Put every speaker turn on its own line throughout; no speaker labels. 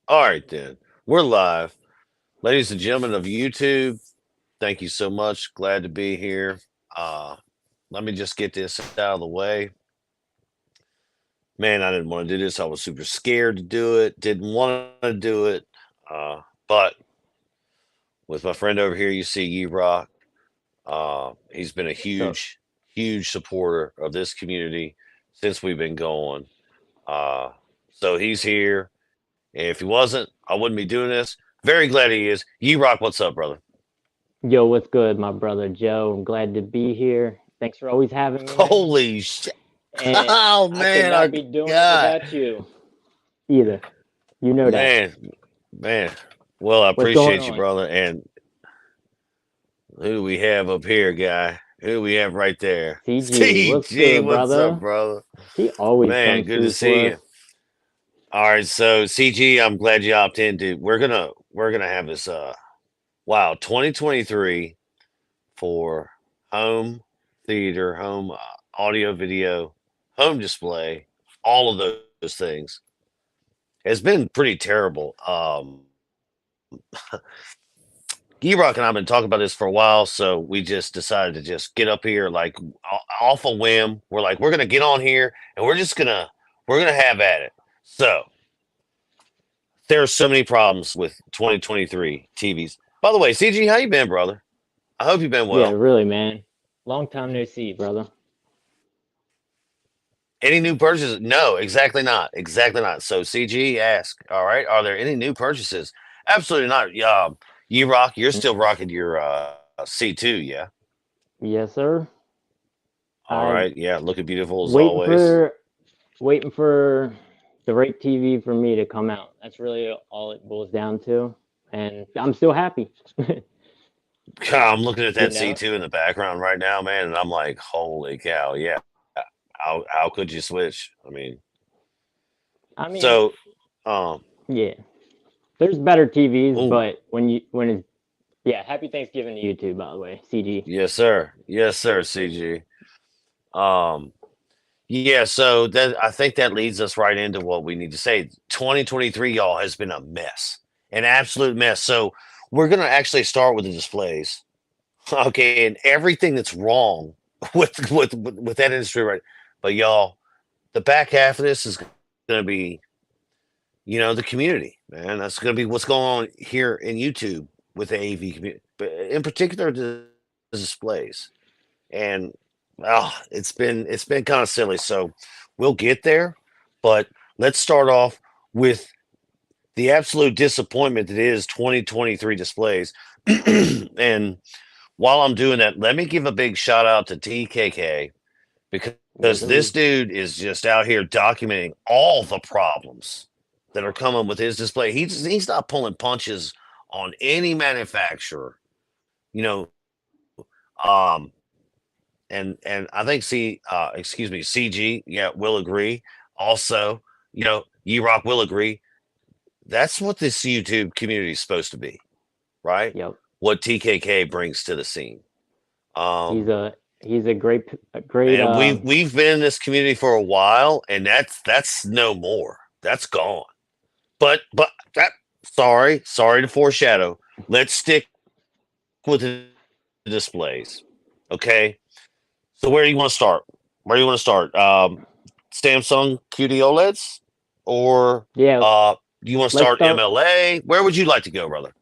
All right, then. We're live. Ladies and gentlemen of YouTube, thank you so much. Glad to be here. Uh, Let me just get this out of the way. Man, I didn't want to do this. I was super scared to do it. Didn't want to do it. But with my friend over here, you see YeROC. He's been a
What's up?
huge supporter of this community since we've been going. Uh, so he's here. And if he wasn't, I wouldn't be doing this. Very glad he is. YeROC, what's up, brother?
Yo, what's good, my brother Joe? I'm glad to be here. Thanks for always having me, man.
Holy shit.
And
Oh
I could
man,
not
our
be doing it
God.
without you either. You know that.
Man, man. Well, I
What's going
appreciate you,
on?
brother. And who do we have up here, guy? Who do we have right there?
CG, what's
CG,
good,
what's up,
brother?
brother?
He always
Man,
comes
good to
through for
see
us.
you. All right, so CG, I'm glad you opted in, dude. We're gonna have this wow, 2023 for home theater, home audio, video, home display, all of those things. It's been pretty terrible. Rock and I've been talking about this for a while, so we just decided to just get up here like off a whim. We're like, we're gonna get on here and we're gonna have at it. So there are so many problems with 2023 TVs. By the way, CG, how you been, brother? I hope you've been
Yeah,
well.
really, man. Long time no see, brother.
Any new purchases? No, exactly not. Exactly not. So CG ask, all right, are there any new purchases? Absolutely not. You rock. You're still
Mm-mm.
rocking your C2, yeah.
Yes, sir.
All
I'm
right, yeah, looking beautiful as
waiting
always.
for waiting for the right TV for me to come out. That's really all it boils down to, and I'm still happy.
God, I'm looking at
You
that
know,
C2 in the background right now, man, and I'm like, holy cow, yeah. How could you switch? I mean,
I mean,
so
yeah, there's better TVs,
oh,
but when it's yeah, happy Thanksgiving to you too, by the way, CG.
yes, sir. Yes, sir, CG. Um, yeah, so that I think that leads us right into what we need to say. 2023, y'all, has been a mess, an absolute mess. So we're gonna actually start with the displays, okay, and everything that's wrong with that industry, right? But y'all, the back half of this is gonna be, the community, man. That's gonna be what's going on here in YouTube with the AV community, but in particular the displays. And it's been kind of silly. So we'll get there, but let's start off with the absolute disappointment that is 2023 displays. And while I'm doing that, let me give a big shout out to TKK because
Yes,
this
sir.
dude is just out here documenting all the problems that are coming with his display. He's not pulling punches on any manufacturer, you know. And I think excuse me, CG, yeah, will agree. Also, YeROC will agree. That's what this YouTube community is supposed to be, right?
Yep.
What TKK brings to the scene.
He's
Um,
a he's a great
and we've been in this community for a while, and that's no more. That's gone. But that sorry to foreshadow. Let's stick with the displays, okay? So where do you want to start? Where do you want to start? Samsung QD OLEDs, or
yeah.
do you want to
Let's
start
start.
MLA? Where would you like to go, brother?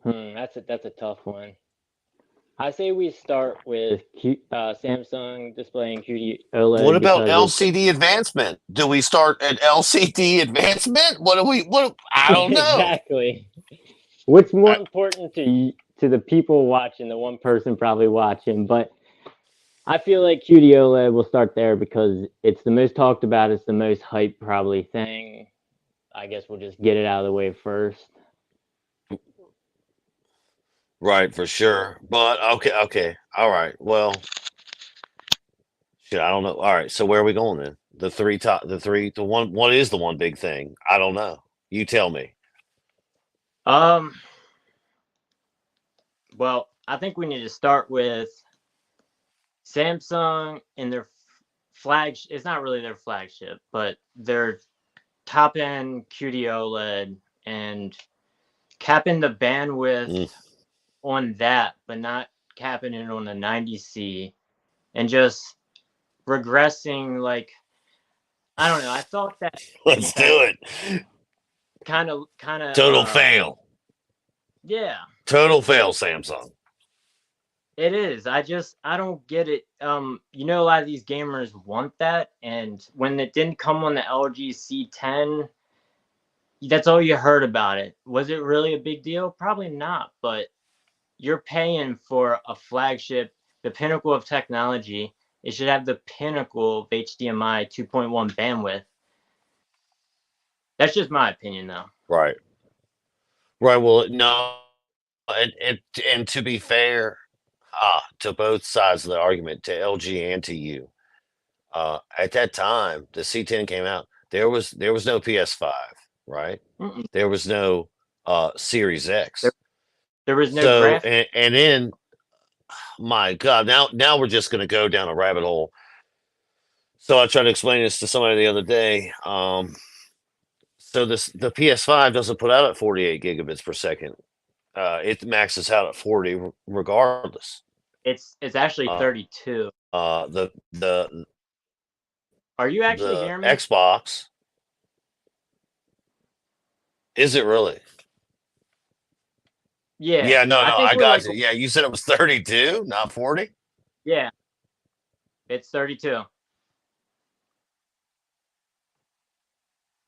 That's a tough one. I say we start with Samsung displaying QD
What
OLED
about
because it's
LCD advancement? Do we start at LCD advancement? What do we? What? I don't know.
exactly what's more
I,
important to the people watching, the one person probably watching. But I feel like QD OLED will start there because it's the most talked about. It's the most hype probably thing. I guess we'll just get it out of the way first.
right, for sure. But okay, all right. Well, shit, I don't know. All right, so where are we going then? The one. What is the one big thing? I don't know. You tell me.
Um, well, I think we need to start with Samsung and their flagship. It's not really their flagship, but their top end QD OLED and capping the bandwidth on that, but not capping it on the 90C, and just regressing. Like, I don't know. I thought that
Let's do it.
kind of
Total fail.
Yeah.
Total fail, Samsung.
It is. I don't get it. You know, a lot of these gamers want that, and when it didn't come on the LG C10, that's all you heard about it. Was it really a big deal? Probably not, but you're paying for a flagship, the pinnacle of technology. It should have the pinnacle of HDMI 2.1 bandwidth. That's just my opinion, though.
Right. Right. Well, no, and to be fair, to both sides of the argument, to LG and to you, at that time the C10 came out, there was no PS5, right?
Mm-mm.
There was no Series X.
There was no
So
graphic.
and then, my God, now we're just going to go down a rabbit hole. So I tried to explain this to somebody the other day. So the PS5 doesn't put out at 48 gigabits per second. It maxes out at 40 regardless.
It's actually 32.
The
Are you actually hearing me?
Xbox, is it really?
Yeah.
Yeah, no, I
we're
got
like,
you. Yeah, you said it was 32, not 40.
yeah, it's 32.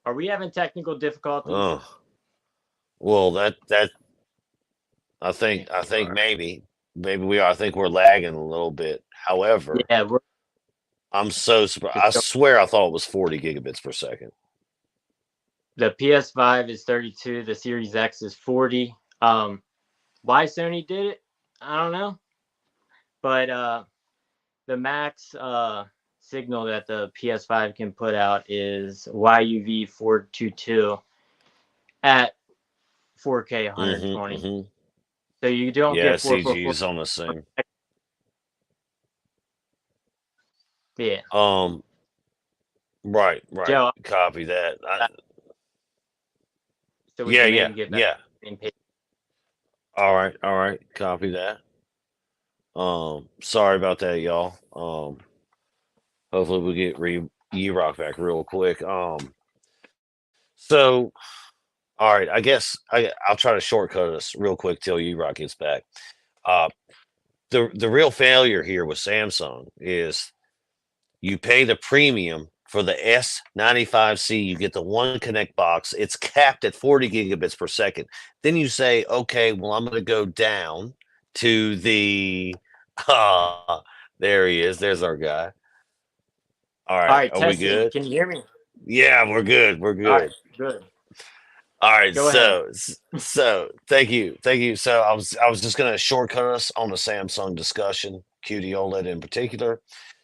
Are we having technical difficulties?
Oh, well, that I think maybe we are. I think we're lagging a little bit. However,
Yeah,
I'm so surprised. I swear I thought it was 40 gigabits per second.
the PS5 is 32. The Series X is 40. Why Sony did it, I don't know. But the max signal that the PS5 can put out is YUV 422 at 4K 120. So you don't
Yeah,
get 444.
CG's on the same.
Yeah.
Right.
Joe,
Copy that.
so we can maybe get back
yeah.
to the same page.
All right. Copy that. Sorry about that, y'all. Hopefully we get YeROC back real quick. So, all right, I guess I'll try to shortcut us real quick till YeROC gets back. The real failure here with Samsung is you pay the premium for the S95C. You get the One Connect box. It's capped at 40 gigabits per second. Then you say, okay, well, I'm going to go down to the. There he is. There's our guy. All right. Are we good?
Can you hear me?
Yeah, we're good. We're good.
All right, good.
All right.
Go ahead.
So thank you. So I was just going to shortcut us on the Samsung discussion, QD OLED in particular.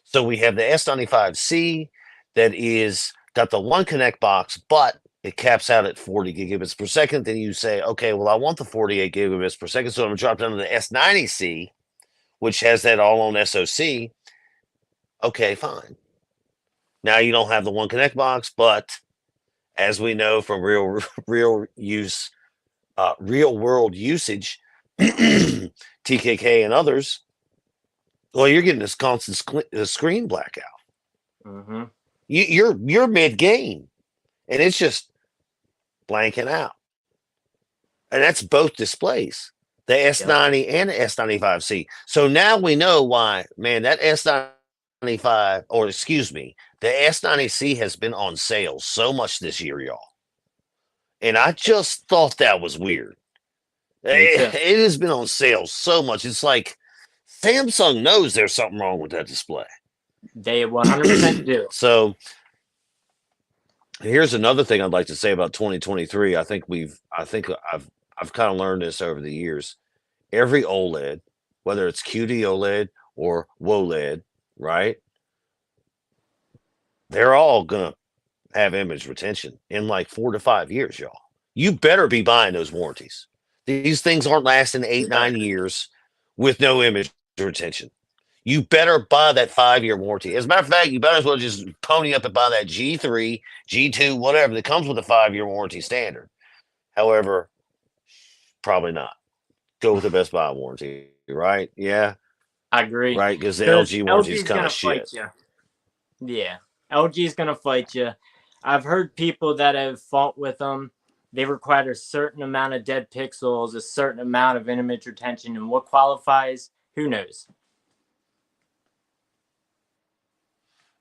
So we have the S95C that is got the One Connect box, but it caps out at 40 gigabits per second. Then you say, okay, well, I want the 48 gigabits per second, so I'm going to drop down to the S90C, which has that all on SoC. Okay, fine. Now you don't have the One Connect box, but as we know from real world usage, TKK and others, well, you're getting this constant screen blackout.
Mm-hmm.
You're mid game, and it's just blanking out, and that's both displays, the S90 and the S95C. So now we know why, man. That S95, or excuse me, the S90C has been on sale so much this year, y'all, and I just thought that was weird. It has been on sale so much. It's like Samsung knows there's something wrong with that display.
They 100% do.
So here's another thing I'd like to say about 2023. I think I've kind of learned this over the years. Every OLED, whether it's QD OLED or WOLED, right? They're all gonna have image retention in like 4 to 5 years, y'all. You better be buying those warranties. These things aren't lasting 8, 9 years with no image retention. you better buy that 5-year warranty. As a matter of fact, you better as well just pony up and buy that G3, G2, whatever that comes with a 5-year warranty standard. However, probably not. Go with the Best Buy warranty, right? Yeah,
I agree.
right. Because the
Because
LG warranty is
LG's
kind
gonna
of
fight
shit.
you. Yeah, LG's gonna fight you. I've heard people that have fought with them. They require a certain amount of dead pixels, a certain amount of image retention, and what qualifies, who knows?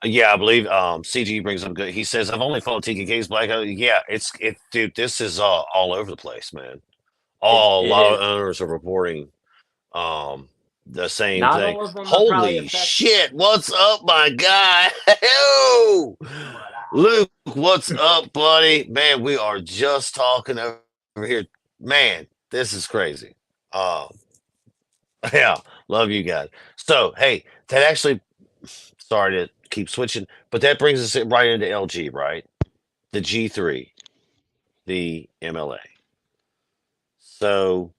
Yeah, I believe CG brings up good. He says, "I've only fought TKK's Black." Yeah, dude. This is all over the place, man. A
It
lot of
is.
owners are reporting um the same
Not
thing.
all of them are probably
Holy
affected.
shit! What's up, my guy? Yo! Luke, what's up, buddy? Man, we are just talking over here. Man, this is crazy. Um, yeah, love you guys. So, hey, that actually, sorry to keep switching, but that brings us right into LG, right? The G3, the MLA. So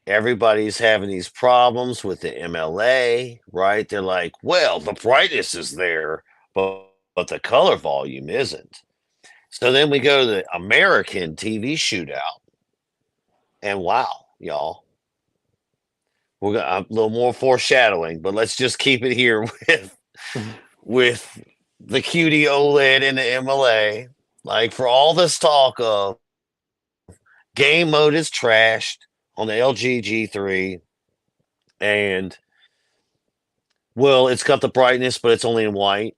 everybody's having these problems with the MLA, right? They're like, well, the brightness is there, but the color volume isn't. So then we go to the American TV shootout, and wow, y'all, we're gonna a little more foreshadowing, but let's just keep it here with the QD OLED and the MLA. Like for all this talk of game mode is trashed on the LG G3, and well, it's got the brightness, but it's only in white.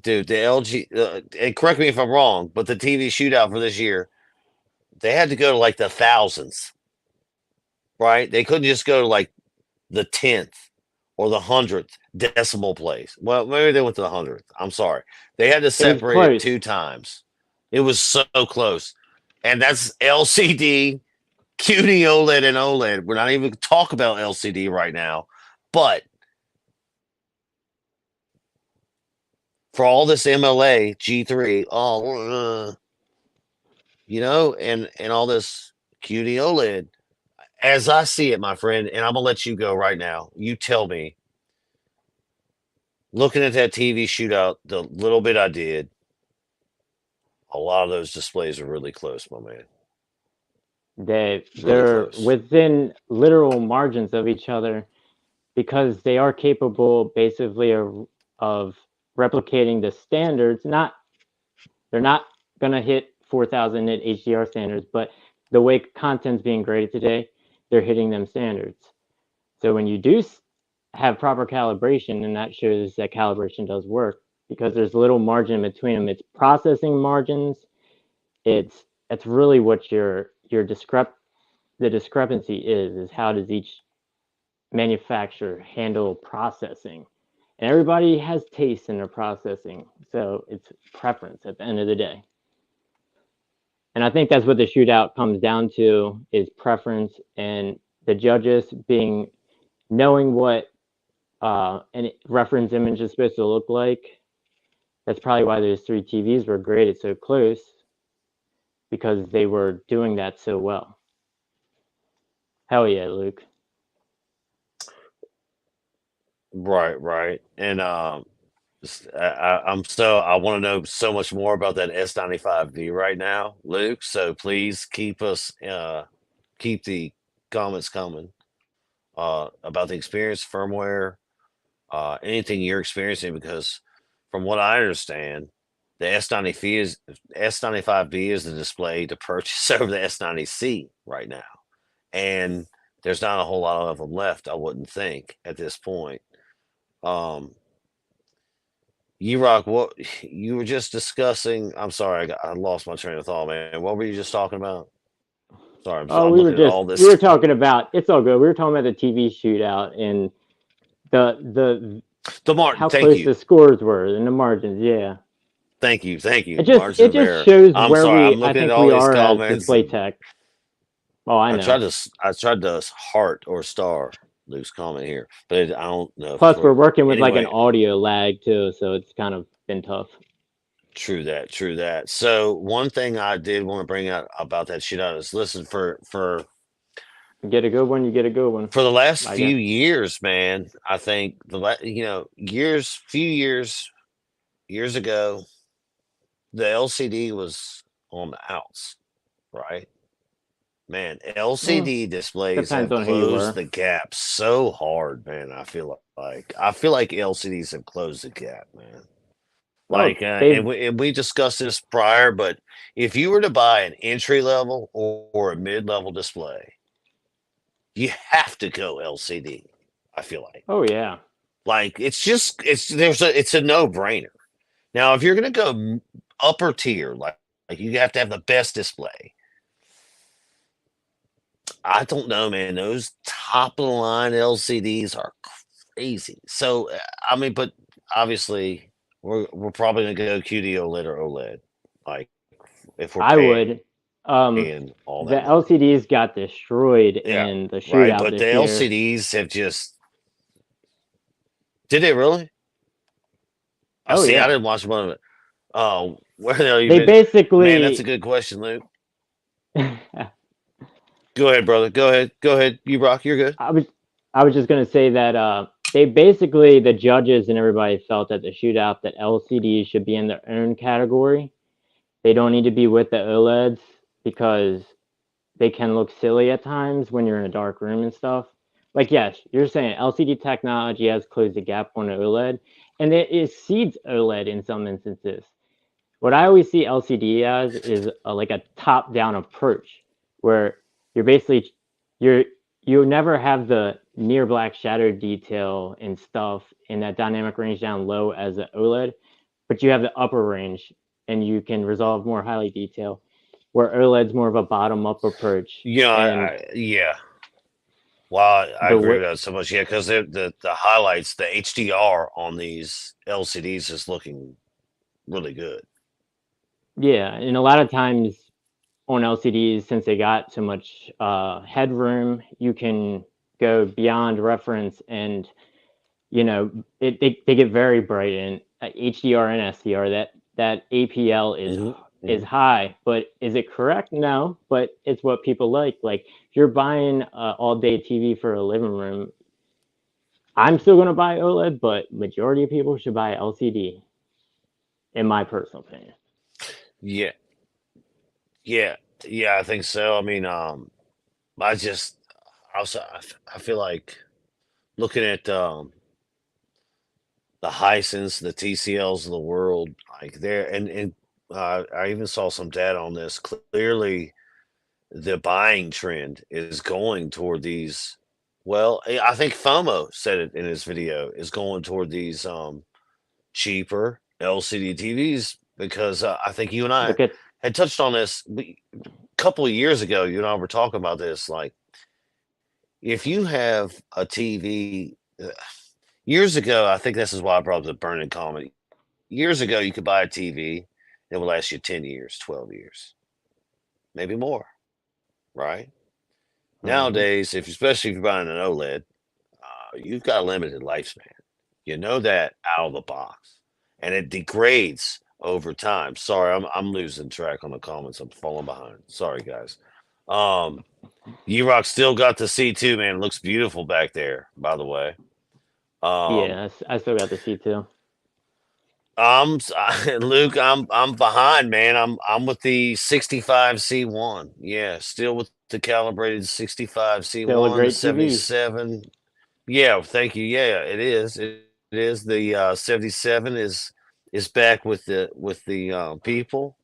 Dude, the LG, and correct me if I'm wrong, but the TV shootout for this year, they had to go to like the thousands, right? They couldn't just go to like the 10th or the 100th decimal place. Well, maybe they went to the 100th. I'm sorry. They had to separate it 2 times. It was so close. And that's LCD, QD OLED, and OLED. We're not even talk about LCD right now. But for all this MLA, G3, and all this QD OLED, as I see it, my friend, and I'm gonna let you go right now. You tell me, looking at that TV shootout, the little bit I did, a lot of those displays are really close, my man.
They're
close.
within literal margins of each other because they are capable basically of replicating the standards. They're not gonna hit 4,000 nit HDR standards, but the way content's being graded today, they're hitting them standards. So when you do have proper calibration, and that shows that calibration does work because there's little margin between them. It's processing margins. It's really what the discrepancy is how does each manufacturer handle processing. And everybody has taste in their processing, so it's preference at the end of the day. And I think that's what the shootout comes down to is preference, and the judges knowing what an reference image is supposed to look like. That's probably why those 3 TVs were graded so close, because they were doing that so well. Hell yeah, Luke.
Right. And I want to know so much more about that S95V right now, Luke. So please keep the comments coming about the experience, firmware, anything you're experiencing, because from what I understand, the S95V is the display to purchase over the S90C right now, and there's not a whole lot of them left, I wouldn't think, at this point. YeROC, what you were just discussing? I'm sorry, I lost my train of thought, man. What were you just talking about? Sorry, I'm
we were
looking at all this.
we were talking about, it's all good. We were talking about the TV shootout and how
Thank
close
you.
the scores were and the margins. Yeah.
Thank you.
It just shows
I'm
where
sorry, I'm
I
looking at
think
all
we
these
are as
comments.
display tech. Oh, I know.
I tried to heart or star Luke's comment here, but I don't know.
Plus, we're working with like an
anyway.
audio lag too, so it's kind of been tough.
True that. So one thing I did want to bring out about that shootout is, listen, for
You get a good one, you get a good one.
For the last
I
few
guess.
years, man, I think years ago, the LCD was on the outs, right? Man,
Mm,
LCD displays
depends
have
on who you
closed
were.
the gap so hard, man. I feel like LCDs have closed the gap, man.
Oh,
Like,
they've
and we discussed this prior, but if you were to buy an entry level or a mid level display, you have to go LCD. I feel
oh yeah.
like it's a no brainer. Now, if you're gonna go upper tier, like you have to have the best display. I don't know, man. Those top of the line LCDs are crazy. So, I mean, but obviously, we're probably gonna go QD OLED or OLED, like if we're
I
paying
would. Um,
all
the
that money.
LCDs got destroyed
Yeah,
in the
right.
shootout
But the
this year.
LCDs have just did they really? I
Oh
see. I
yeah.
didn't watch one of it. Oh, where the hell you
They
been? Man, that's a
basically
good question, Luke.
I
Go ahead, brother. Go ahead. Go ahead. You rock. You're good.
was I was just gonna say that they basically the judges and everybody felt at the shootout that LCDs should be in their own category. They don't need to be with the OLEDs because they can look silly at times when you're in a dark room and stuff. Like, yes, you're saying LCD technology has closed the gap on OLED, and it exceeds OLED in some instances. What I always see LCD as is like a top-down approach, where you're basically you're you never have the near black shadow detail and stuff in that dynamic range down low as an OLED, but you have the upper range and you can resolve more highly detail. Where OLED's more of a bottom-up approach,
Yeah,
and
yeah. Well, I
the
agree
way
with that so much. Yeah, because the highlights, the HDR on these LCDs is looking really good.
yeah, and a lot of times on LCDs, since they got so much headroom, you can go beyond reference, and they get very bright in HDR and SDR. That APL
Hmm.
is
Hmm.
high, but is it correct? No, but it's what people like. Like if you're buying all day TV for a living room, I'm still gonna buy OLED, but majority of people should buy LCD, in my personal opinion.
Yeah, yeah, yeah. I think so. I mean, I just also I feel like looking at the Hisense, the TCLs of the world, like there, and I even saw some data on this. Clearly, the buying trend is going toward these. Well, I think FOMO said it in his video is going toward these cheaper LCD TVs because I think you and I
Look at
had touched on this a couple of years ago. You and I were talking about this. Like, if you have a TV, years ago, I think this is why I brought up the burning comment. Years ago, you could buy a TV that would last you 10 years, 12 years, maybe more, right?
mhm.
Nowadays, especially if you're buying an OLED, you've got a limited lifespan. You know that out of the box, and it degrades over time. Sorry, I'm losing track on the comments. I'm falling behind. Sorry, guys. Um, YeROC still got the C2, man. It looks beautiful back there, by the way. Um,
Yeah, I still got the C2.
Luke, I'm behind, man. I'm with the 65C1. Yeah, still with the calibrated
Still a
65C1, the
great TV.
77. Yeah, thank you. Yeah, it is. It is. The 77 is back with the people.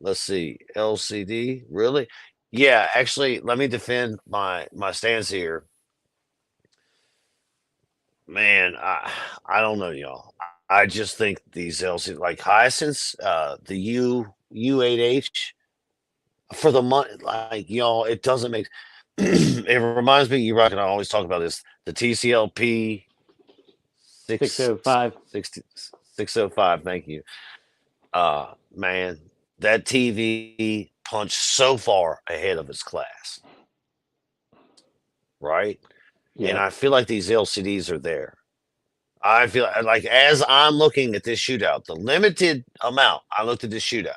Let's see. LCD. Really? Yeah, actually, let me defend my stance here. Man, I don't know, y'all. I just think these LCD like Hyacinths, the U8H for the money, like y'all, it doesn't make. It reminds me, you rock and I always talk about this. The TCLP six
605.
605. Thank you. Man, that TV punched so far ahead of its class, right? And
Yep.
I feel like these LCDs are there. I feel like as I'm looking at this shootout, the limited amount I looked at this shootout,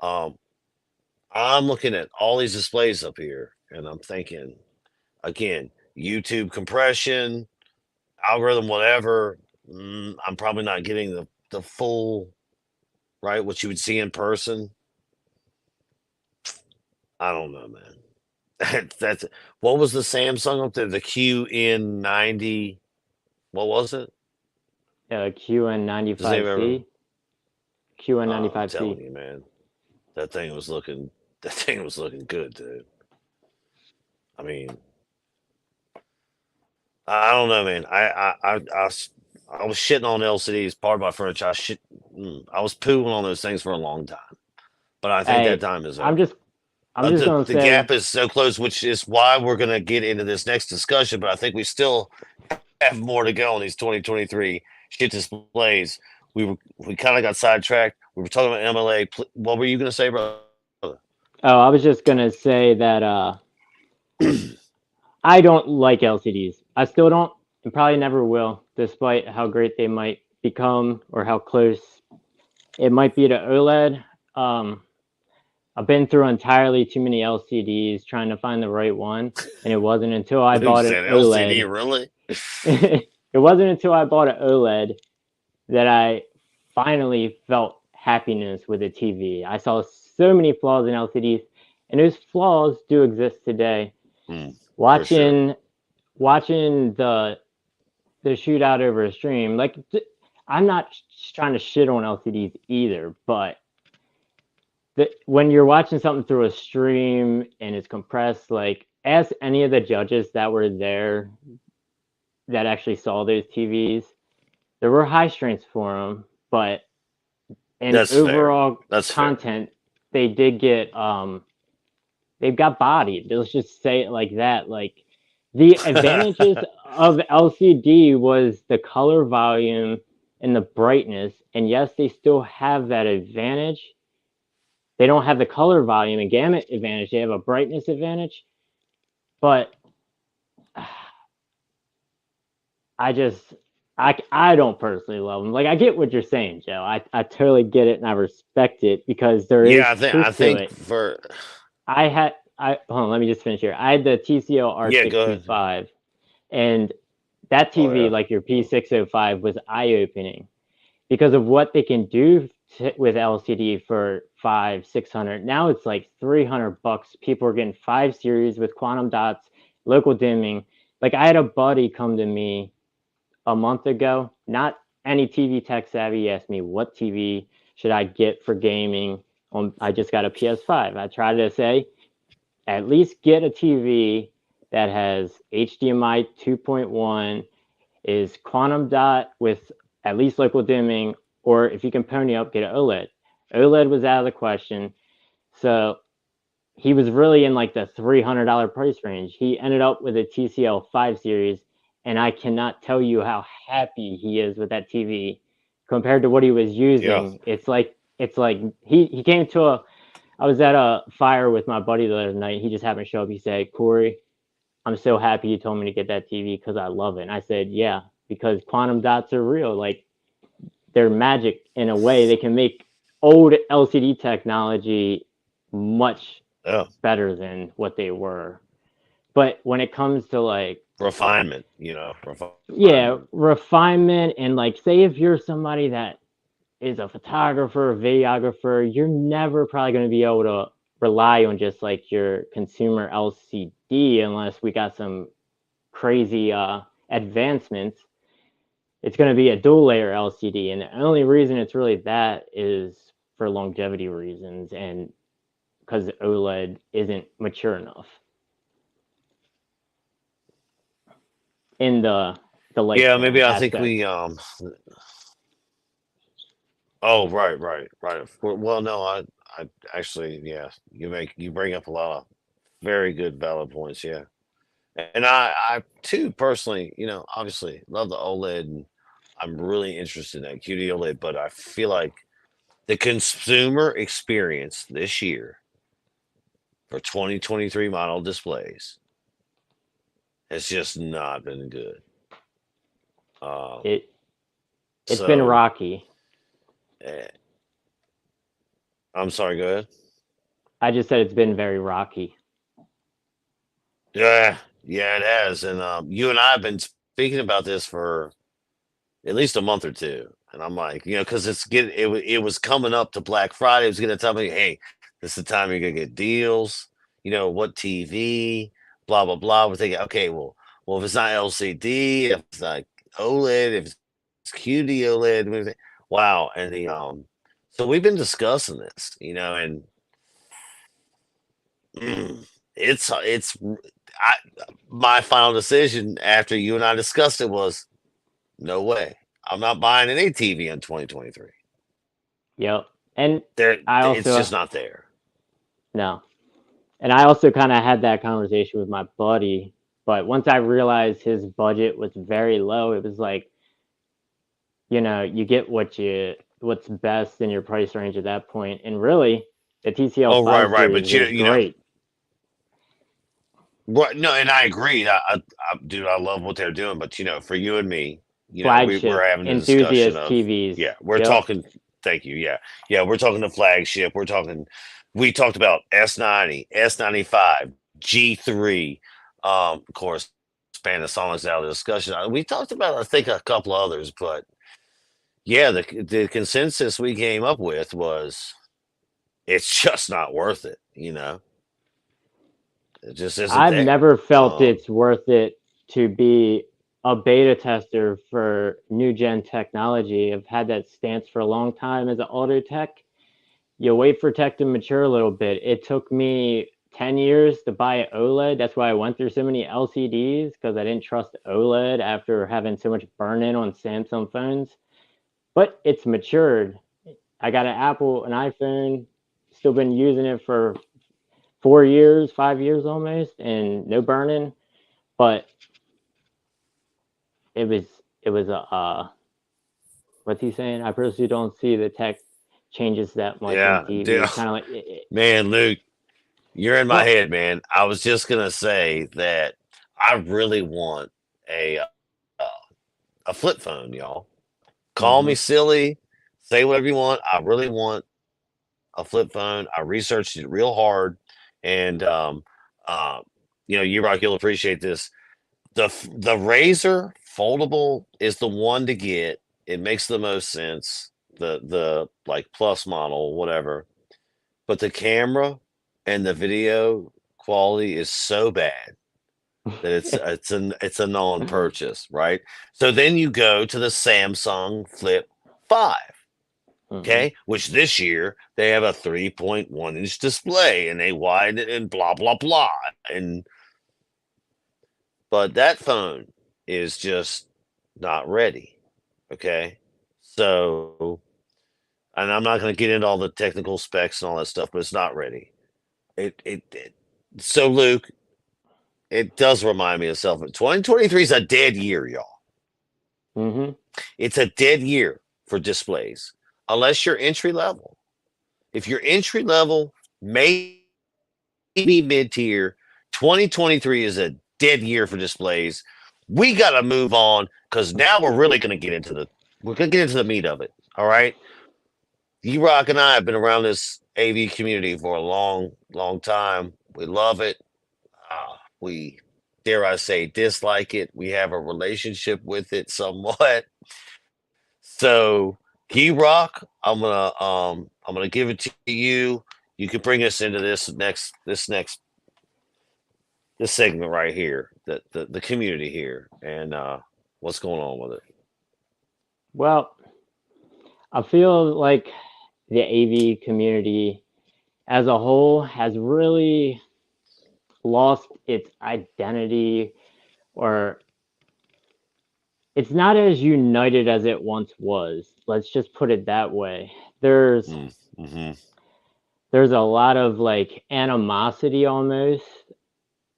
um, I'm looking at all these displays up here, and I'm thinking, again, YouTube compression, algorithm, whatever. I'm probably not getting the full, right, what you would see in person. I don't know, man. That's what was the Samsung up there? The QN90. What was it? Does anybody remember?
QN95C.
I'm telling
QN95C.
you, man. That thing was looking. That thing was looking good, dude. I mean, I don't know, man. I was shitting on LCDs. Part of my furniture. I was pooing on those things for a long time, but I think that
Hey,
time is
I'm
over.
just I'm just gonna
The
say,
gap is so close, which is why we're gonna get into this next discussion. But I think we still have more to go on these 2023 shit displays. We kind of got sidetracked. We were talking about MLA. What were you gonna say, bro?
I was just gonna say that I don't like LCDs. I still don't, and probably never will, despite how great they might become or how close it might be to OLED. I've been through entirely too many LCDs trying to find the right one, and it wasn't until I
Who
bought an
said LCD?
OLED.
Really?
It wasn't until I bought an OLED that I finally felt happiness with a TV. I saw so many flaws in LCDs, and those flaws do exist today.
For sure.
Watching the shootout over a stream, like I'm not trying to shit on LCDs either, but when you're watching something through a stream and it's compressed, like ask any of the judges that were there that actually saw those TVs. There were high strengths for them, but in
That's fair.
overall
That's fair.
content, they did get they've got bodied. Let's just say it like that. Like the advantages of LCD was the color volume and the brightness, and yes, they still have that advantage. They don't have the color volume and gamut advantage. They have a brightness advantage, but I just I don't personally love them. Like I get what you're saying, Joe. I totally get it and I respect it because there is
Yeah, I
truth to
think
it.
for
I hold on, let me just finish here. I had the TCL
yeah, go ahead.
R625, and that
Oh
TV,
yeah.
like your P605, was eye opening because of what they can do with LCD for 500-600. Now it's like $300. People are getting 5 series with quantum dots, local dimming. Like I had a buddy come to me a month ago, not any TV tech savvy. He asked me what TV should I get for gaming. I just got a PS5. I tried to say at least get a TV that has HDMI 2.1, is quantum dot with at least local dimming, or if you can pony up, get an OLED. OLED was out of the question. So he was really in like the $300 price range. He ended up with a TCL 5 series, and I cannot tell you how happy he is with that TV compared to what he was
Yeah.
using. It's like he came to a I was at a fire with my buddy the other night. He just happened to show up. He said, "Corey, I'm so happy you told me to get that TV because I love it." And I said, "Yeah, because quantum dots are real. Like they're magic in a way. They can make old LCD technology much
Yeah.
better than what they were." But when it comes to like,
Refinement,
yeah,
refinement.
refinement and like, say if you're somebody that is a photographer, a videographer, you're never probably going to be able to rely on just like your consumer LCD unless we got some crazy advancements. It's going to be a dual layer LCD, and the only reason it's really that is for longevity reasons and because OLED isn't mature enough in the
Yeah,
lifespan
maybe I think
aspect.
we oh right. Well no, I actually yeah, you bring up a lot of very good valid points, yeah. And I too personally, obviously love the OLED and I'm really interested in that QD OLED, but I feel like the consumer experience this year for 2023 model displays has just not been good. Um,
It it's been
so
rocky.
eh, I'm sorry, go ahead.
I just said it's been very rocky.
Yeah, Yeah, it has. And you and I have been speaking about this for at least a month or two. And I'm like, because it was coming up to Black Friday. It was gonna tell me, hey, this is the time you're gonna get deals, what TV, blah blah blah. We're thinking, okay, well, if it's not LCD, if it's not OLED, if it's QD OLED, wow. And so we've been discussing this, and it's I my final decision after you and I discussed it was no way. I'm not buying an ATV in 2023.
Yep. And I
It's
also
just not there.
no. And I also kind of had that conversation with my buddy, but once I realized his budget was very low, it was like, you get what's best in your price range at that point. And really, the TCL
Oh, right,
5
right.
series
But you,
is great.
right? No, and I agree. Dude, I love what they're doing. But for you and me, we're
Flagship
having a discussion
enthusiast
of,
TVs.
yeah, we're
Yep.
talking. Thank you. Yeah, yeah, we're talking the flagship. We're talking. We talked about S90, S95, G3. Of course, Panasonic's out of the discussion. We talked about, I think, a couple others, but yeah, the consensus we came up with was it's just not worth it. It just isn't
I've
there.
never felt it's worth it to be a beta tester for new gen technology. I've had that stance for a long time as an auto tech. You wait for tech to mature a little bit. It took me 10 years to buy an OLED. That's why I went through so many LCDs, because I didn't trust OLED after having so much burn in on Samsung phones. But it's matured. I got an Apple, an iPhone, still been using it for 4 years, 5 years almost, and no burning. But it was a what's he saying? I personally don't see the tech changes that much in
Yeah,
TVs. Kind of like
man, Luke, you're in my
well,
head, man. I was just gonna say that I really want a uh, a flip phone, y'all. Call me
mhm.
silly, say whatever you want. I really want a flip phone. I researched it real hard, and uh, YeROC, you'll appreciate this. The Razor foldable is the one to get. It makes the most sense. The like plus model, whatever. But the camera and the video quality is so bad that it's a non-purchase, right? So then you go to the Samsung Flip 5,
Mhm.
okay, which this year they have a 3.1-inch display and they widen it and blah blah blah. And but that phone is just not ready. Okay. So, and I'm not going to get into all the technical specs and all that stuff, but it's not ready. It so Luke, it does remind me of self. 2023 is a dead year, y'all.
Mhm.
It's a dead year for displays, unless you're entry level. If you're entry level, maybe mid tier, 2023 is a dead year for displays. We got to move on because now we're gonna get into the meat of it. All right, YeROC and I have been around this AV community for a long, long time. We love it. We, dare I say, dislike it. We have a relationship with it somewhat. So, YeROC, I'm gonna give it to you. You can bring us into this segment right here, the community here, and what's going on with it.
Well, I feel like the AV community as a whole has really lost its identity, or it's not as united as it once was. Let's just put it that way.
Mm-hmm.
There's a lot of like animosity almost,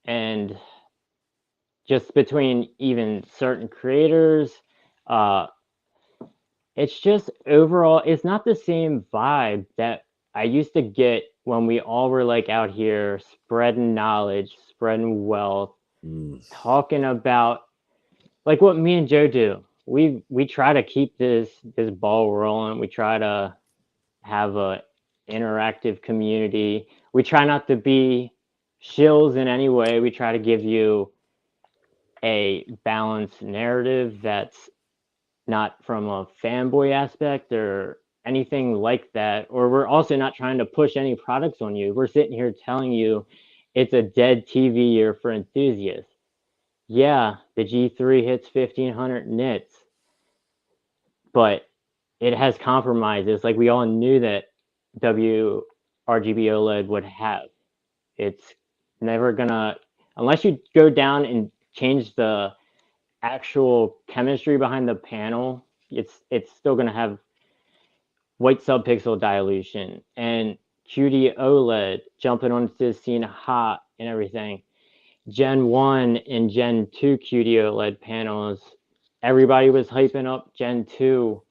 and just between even certain creators. Uh, it's just overall, it's not the same vibe that I used to get when we all were like out here spreading knowledge, spreading wealth,
Mm.
talking about like what me and Joe do. We try to keep this ball rolling. We try to have a interactive community. We try not to be shills in any way. We try to give you a balanced narrative that's not from a fanboy aspect or anything like that. Or we're also not trying to push any products on you. We're sitting here telling you it's a dead TV year for enthusiasts. Yeah, the G3 hits 1500 nits, but it has compromises like we all knew that WRGB OLED would have. It's never gonna, unless you go down and change the actual chemistry behind the panel, it's still gonna have white subpixel dilution and QD OLED jumping onto the scene hot and everything. Gen 1 and Gen 2 QD OLED panels, everybody was hyping up Gen 2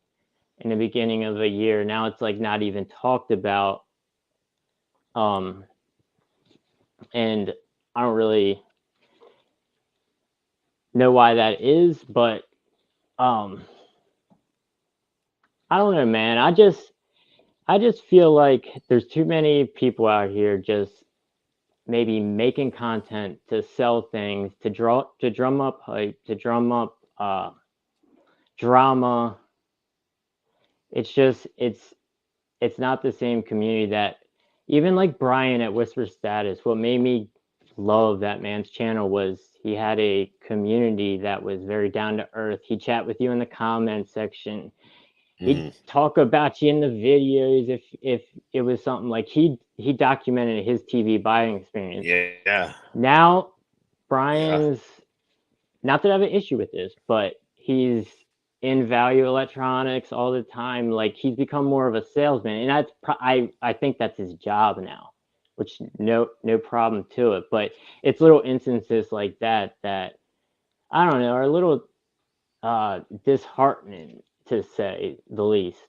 in the beginning of the year. Now it's like not even talked about. And I don't really know why that is, but I don't know, man. I just feel like there's too many people out here just maybe making content to sell things, to drum up hype, to drum up drama. It's just it's not the same community that even like Brian at Whisper Status. What made me love that man's channel was he had a community that was very down to earth. He'd chat with you in the comment section. He'd talk about you in the videos if it was something like he documented his TV buying experience.
Yeah.
Now Brian's not that I have an issue with this, but he's in value electronics all the time. Like he's become more of a salesman, and that's I think that's his job now, which no problem to it. But it's little instances like that that I don't know are a little disheartening to say the least.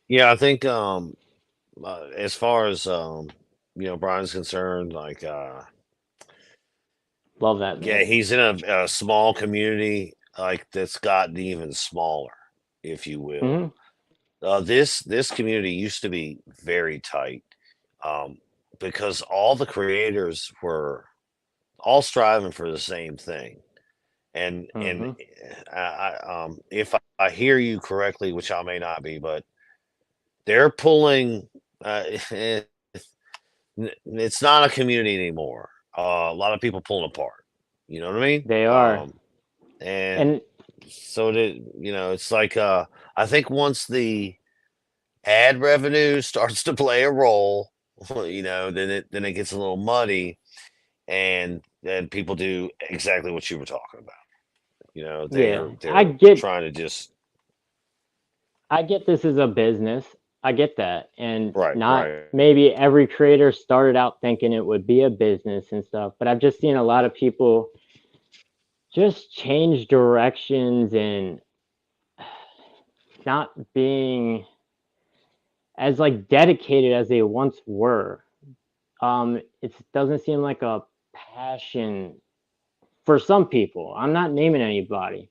Yeah, I think as far as Brian's concerned, like
Love that, man.
yeah, he's in a small community like that's gotten even smaller, if you will. This community used to be very tight, because all the creators were all striving for the same thing. And if I hear you correctly, which I may not be, but they're pulling. It's not a community anymore. A lot of people pulling apart. You know what I mean?
They are.
And so it's like I think once the ad revenue starts to play a role, then it gets a little muddy, and then people do exactly what you were talking about. They're trying to just.
I get this as a business. I get that. And
right.
Maybe every creator started out thinking it would be a business and stuff, but I've just seen a lot of people just change directions and not being as like dedicated as they once were. It doesn't seem like a passion for some people. I'm not naming anybody,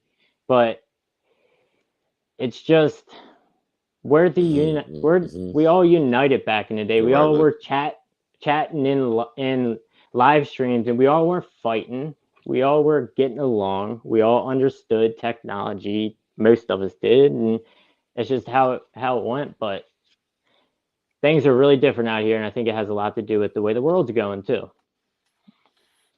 but it's just we're we all united back in the day. We all were chatting in live streams, and we all were fighting. We all were getting along. We all understood technology. Most of us did, and it's just how it went. But things are really different out here, and I think it has a lot to do with the way the world's going too.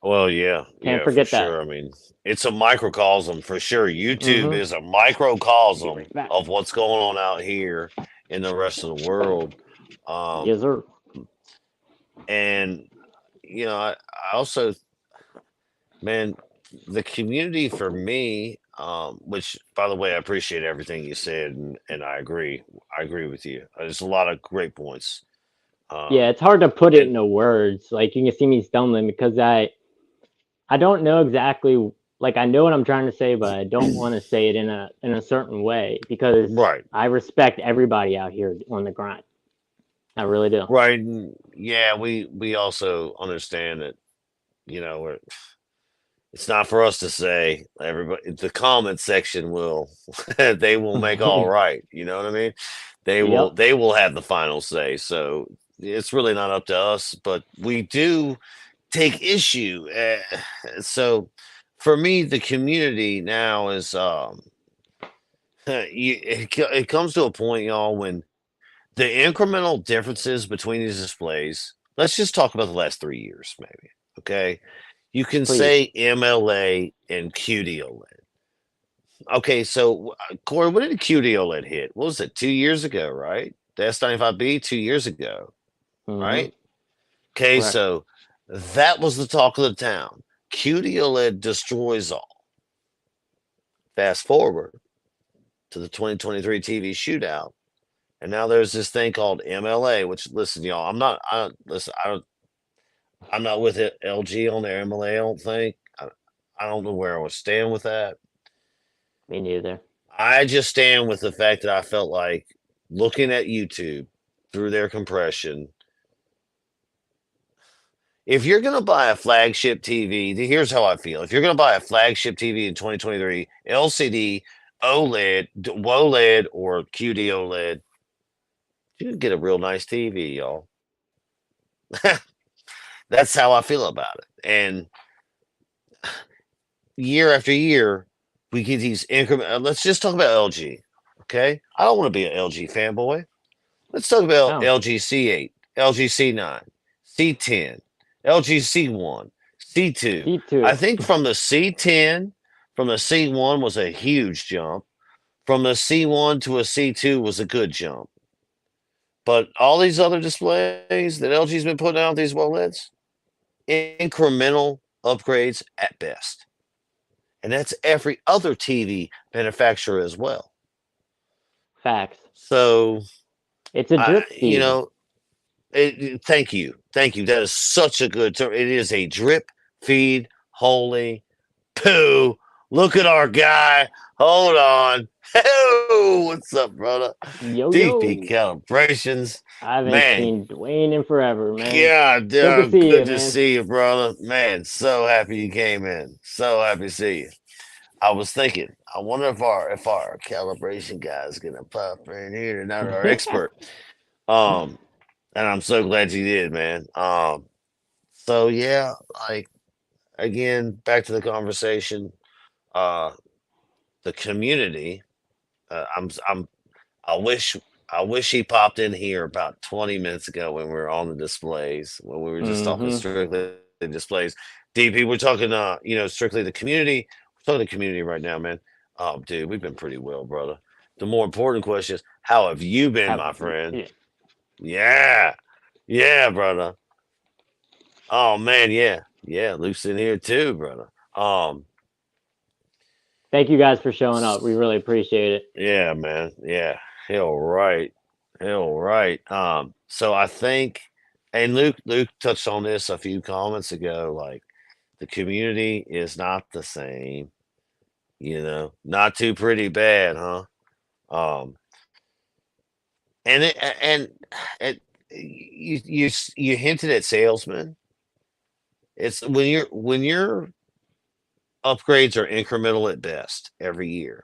Well, yeah,
can't forget that.
Sure. I mean, it's a microcosm for sure. YouTube is a microcosm of what's going on out here in the rest of the world.
Yes, sir.
And I also, man, the community for me, which by the way, I appreciate everything you said, and I agree. I agree with you. There's a lot of great points.
Yeah, it's hard to put it into words. Like you can see me stumbling because I don't know exactly. Like I know what I'm trying to say, but I don't want to say it in a certain way because I respect everybody out here on the grind. I really do.
Right. And yeah, we also understand that, it's not for us to say. Everybody, the comment section will they will make all right. You know what I mean? They will have the final say. So it's really not up to us, but we do take issue. So for me, the community now is it comes to a point, y'all, when the incremental differences between these displays. Let's just talk about the last 3 years, maybe. Okay, you can
Please.
say MLA and QD-OLED. Okay, so Corey, when did QD-OLED hit? What was it? 2 years ago, right? The S95B 2 years ago, right? Okay,
Correct.
so that was the talk of the town. QD-OLED destroys all. Fast forward to the 2023 TV shootout, and now there's this thing called MLA. Which, listen, y'all, I'm not with it. LG on their MLA. I don't think. I don't know where I would stand with that.
Me neither.
I just stand with the fact that I felt like looking at YouTube through their compression. If you're going to buy a flagship TV, here's how I feel. If you're going to buy a flagship TV in 2023, LCD, OLED, WOLED, or QD OLED, you can get a real nice TV, y'all. That's how I feel about it. And year after year, we get these increment. Let's just talk about LG. Okay, I don't want to be an LG fanboy. Let's talk about
No.
LG C8, LG C9, C10, LG C1, C2.
C2.
I think from the C10, from the C1 was a huge jump. From the C1 to a C2 was a good jump. But all these other displays that LG's been putting out, these OLEDs, incremental upgrades at best. And that's every other TV manufacturer as well.
Facts.
So,
It's a drip feed.
you know, thank you. Thank you. That is such a good term. It is a drip feed. Holy poo. Look at our guy. Hold on. Hey, what's up, brother?
Yo,
DP
yo.
calibrations.
I haven't
Man.
seen Dwayne in forever, man.
God,
Good to see you,
good to
man.
see you, brother. Man, so happy you came in. So happy to see you. I was thinking, I wonder if our calibration guy is gonna pop in here tonight, our expert. And I'm so glad you did, man. So yeah, like again, back to the conversation. The community. I wish he popped in here about 20 minutes ago when we were on the displays, when we were just talking strictly the displays. DP, we're talking strictly the community. We're talking the community right now, man. Oh, dude, we've been pretty well, brother. The more important question is, how have you been, my friend? Yeah. Yeah, brother. Oh man, yeah. Yeah, Luke's in here too, brother.
Thank you guys for showing up. We really appreciate it.
Yeah, man. Yeah. Hell right. Hell right. So I think, and Luke touched on this a few comments ago, like the community is not the same, not too pretty bad, huh? And you hinted at salesmen. It's when your upgrades are incremental at best every year,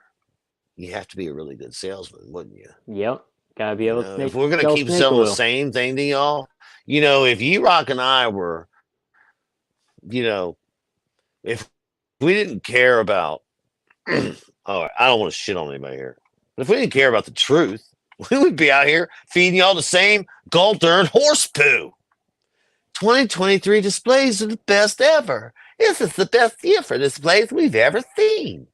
you have to be a really good salesman, wouldn't you?
Yep. Gotta be able to
If we're gonna
sell
keep
snake
selling
oil.
the same thing to y'all, if YeROC and I were, if we didn't care about, oh, I don't want to shit on anybody here, but if we didn't care about the truth, we would be out here feeding y'all the same gold darn horse poo. 2023 displays are the best ever. This is the best year for displays we've ever seen.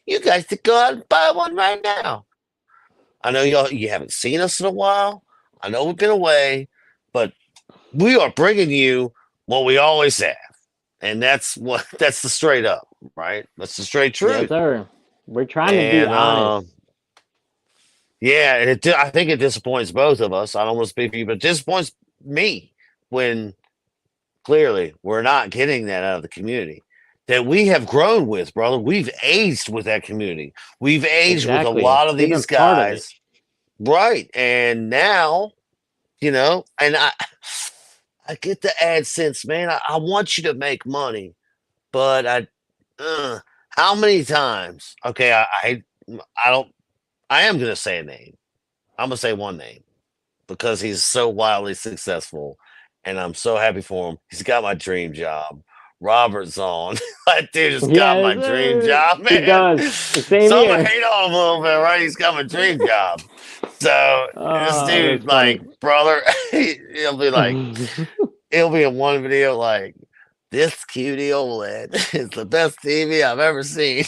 You guys should go out and buy one right now. I know you haven't seen us in a while. I know we've been away, but we are bringing you what we always have. And that's the straight up, right? That's the straight truth.
Yes, sir. We're trying to be honest.
Yeah, and I think it disappoints both of us. I don't want to speak for you, but it disappoints me when clearly we're not getting that out of the community that we have grown with, brother. We've aged with that community. We've aged with a lot of these guys. Right. And now, and I get the AdSense, man. I want you to make money, but how many times? Okay, I am going to say a name. I'm going to say one name because he's so wildly successful and I'm so happy for him. He's got my dream job Robert's on. That dude just got
Yes,
my dream
sir.
job,
He
man.
does. The same
So I'm gonna
here.
hate on him a little bit, right? He's got my dream job. So this
Oh,
dude,
that's funny.
like, brother, he'll be like, he'll be in one video like, this QD OLED is the best TV I've ever seen.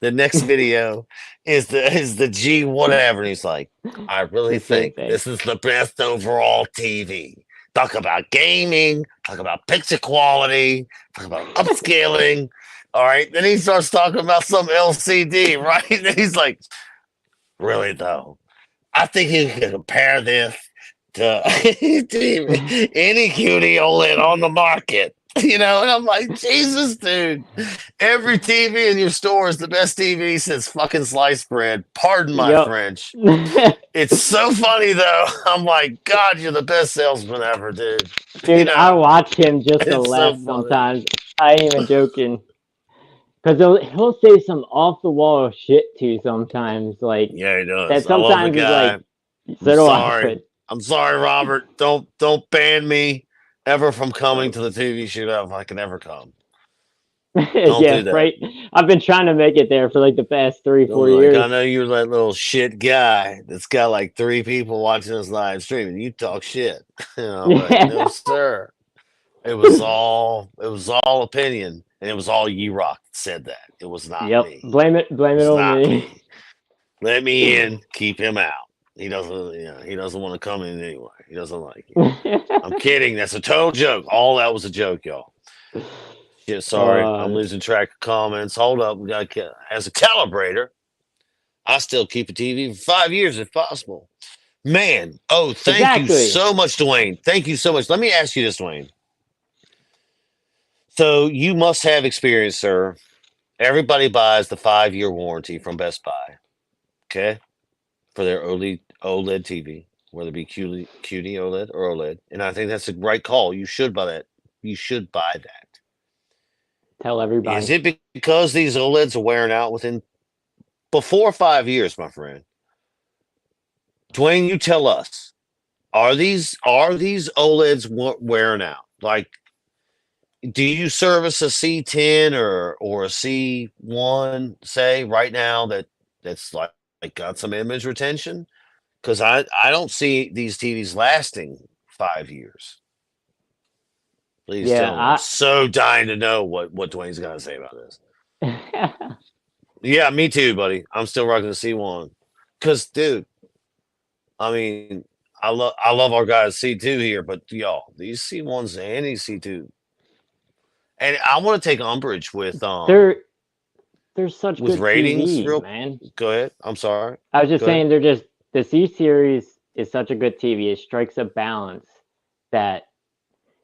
The next video is the G whatever. And he's like, I really
The same
think
thing.
this is the best overall TV. Talk about gaming, talk about picture quality, talk about upscaling. All right. Then he starts talking about some LCD, right? And he's like, really though, I think you can compare this to any QD OLED on the market. You know, and I'm like, Jesus, dude. Every TV in your store is the best TV since fucking sliced bread. Pardon my
Yup.
French. It's so funny though. I'm like, God, you're the best salesman ever, dude.
Dude,
You know,
I watch him just to
it's
laugh
so funny.
sometimes. I ain't even joking. Because he'll say some off the wall shit too sometimes. Like,
Yeah, he does.
that
I love the
sometimes is
guy.
like,
I'm
so do I.
sorry. I'm sorry, Robert. Don't ban me ever from coming to the TV shoot if I can ever come. Don't
Yeah,
do that.
right. I've been trying to make it there for like the past 3, 4
Like,
years.
I know you're that little shit guy that's got like 3 people watching this live stream, and you talk shit. You know, like, no, sir. It was all opinion, and it was all YeROC that said that. It was not
Yep.
me.
Blame it
It was
on
not
me.
me. Let me in, keep him out. He doesn't, he doesn't want to come in anyway. He doesn't like you. I'm kidding. That's a total joke. All that was a joke, y'all. Shit, sorry. I'm losing track of comments. Hold up. We got as a calibrator. I still keep a TV for 5 years if possible. Man, thank you
Exactly.
so much, Dwayne. Thank you so much. Let me ask you this, Dwayne. So you must have experience, sir. Everybody buys the 5-year warranty from Best Buy, okay, for their OLED TV, whether it be QD OLED or OLED. And I think that's the right call. You should buy that. You should buy that.
Tell everybody.
Is it because these OLEDs are wearing out before 5 years, my friend? Dwayne, you tell us. Are these OLEDs wearing out? Like, do you service a C10 or a C1, say right now that's like got some image retention? Because I don't see these TVs lasting 5 years. Please tell me. I'm so dying to know what Dwayne's got to say about this. Yeah, me too, buddy. I'm still rocking the C1. Because, dude, I mean, I love our guys C2 here, but y'all, these C1s and these C2, and I want to take umbrage with
they're such
with
good
ratings.
TVs, man.
Go ahead. I'm sorry.
I was just saying the C series is such a good TV. It strikes a balance that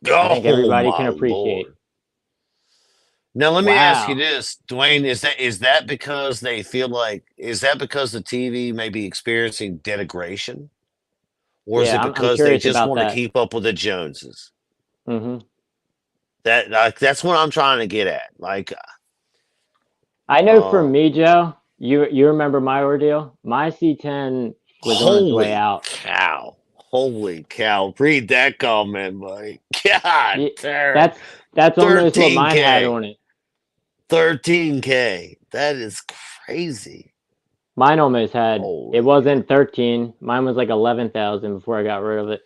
I think everybody can appreciate.
Lord. Now let me ask you this, Dwayne, is that because they feel like, is that because the TV may be experiencing denigration? Or is it because they just want to keep up with the Joneses?
Mm-hmm.
That's what I'm trying to get at. Like,
I know for me, Joe, you remember my ordeal? My C10 was on its way out.
Holy cow. Read that comment, buddy. God,
that's almost what mine had on it.
13K. That is crazy.
Mine almost had, it wasn't 13. Mine was like 11,000 before I got rid of it.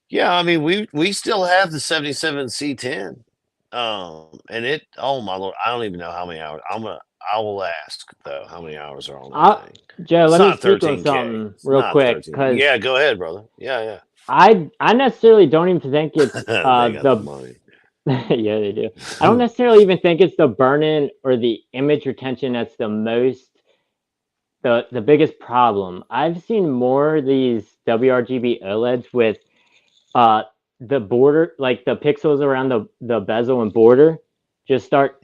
Yeah, I mean, we still have the 77 C10. And it, oh my Lord, I don't even know how many hours. I will ask though how many hours are on that thing.
Joe, let me speak on something real quick.
Yeah, go ahead, brother. Yeah.
I necessarily don't even think it's
they got the money.
Yeah, they do. I don't necessarily even think it's the burn-in or the image retention that's the biggest problem. I've seen more of these WRGB OLEDs with the border, like the pixels around the bezel and border, just start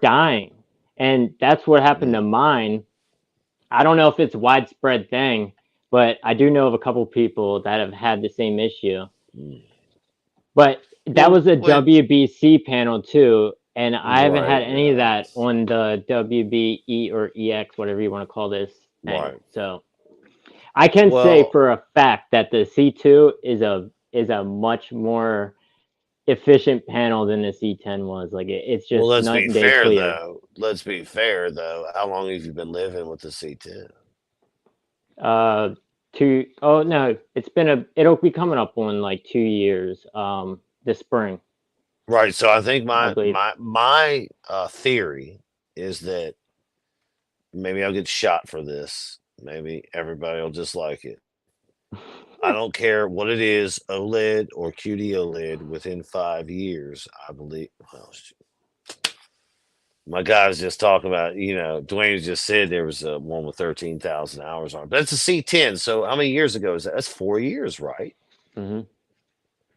dying, and that's what happened to mine. I don't know if it's a widespread thing, but I do know of a couple people that have had the same issue. But that was a WBC panel too, and I haven't had any of that on the WBE or EX, whatever you want to call this thing.
Right.
So I can say for a fact that the C2 is a much more efficient panel than the C10 was. Like it's just
Well, let's
night
be
and day
fair
clear.
though. Let's be fair though. How long have you been living with the C10?
Oh no, it'll be coming up on like 2 years this spring,
Right. So I think
I
my
believe.
theory is that maybe I'll get shot for this. Maybe everybody will just like it. I don't care what it is, OLED or QD-OLED. Within 5 years, I believe. Well, my guy was just talking about. Dwayne just said there was a one with 13,000 hours on it, but it's a C10. So how many years ago is that? That's 4 years, right?
Hmm.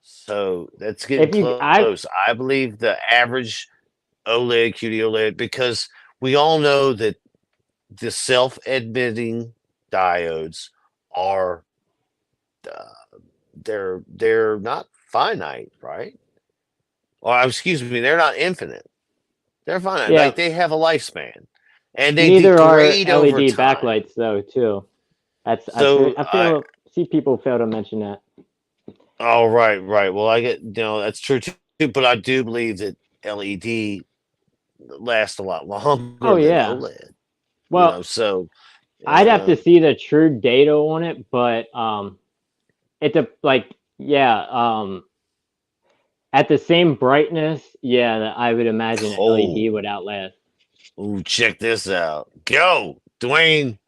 So that's getting close. I believe the average OLED, QD-OLED, because we all know that the self-emitting diodes are they're not finite, right? Or excuse me, they're not infinite. They're finite.
Yeah.
Like they have a lifespan, and they
Neither are
degrade over
LED
time.
backlights though too. That's
So
I see people fail to mention that.
Oh, right. Well, I get that's true too, but I do believe that LED lasts a lot longer
Oh
than
yeah.
OLED.
Well,
So
I'd have to see the true data on it, but at the same brightness, yeah, I would imagine LED would outlast.
Ooh, check this out. Go, Dwayne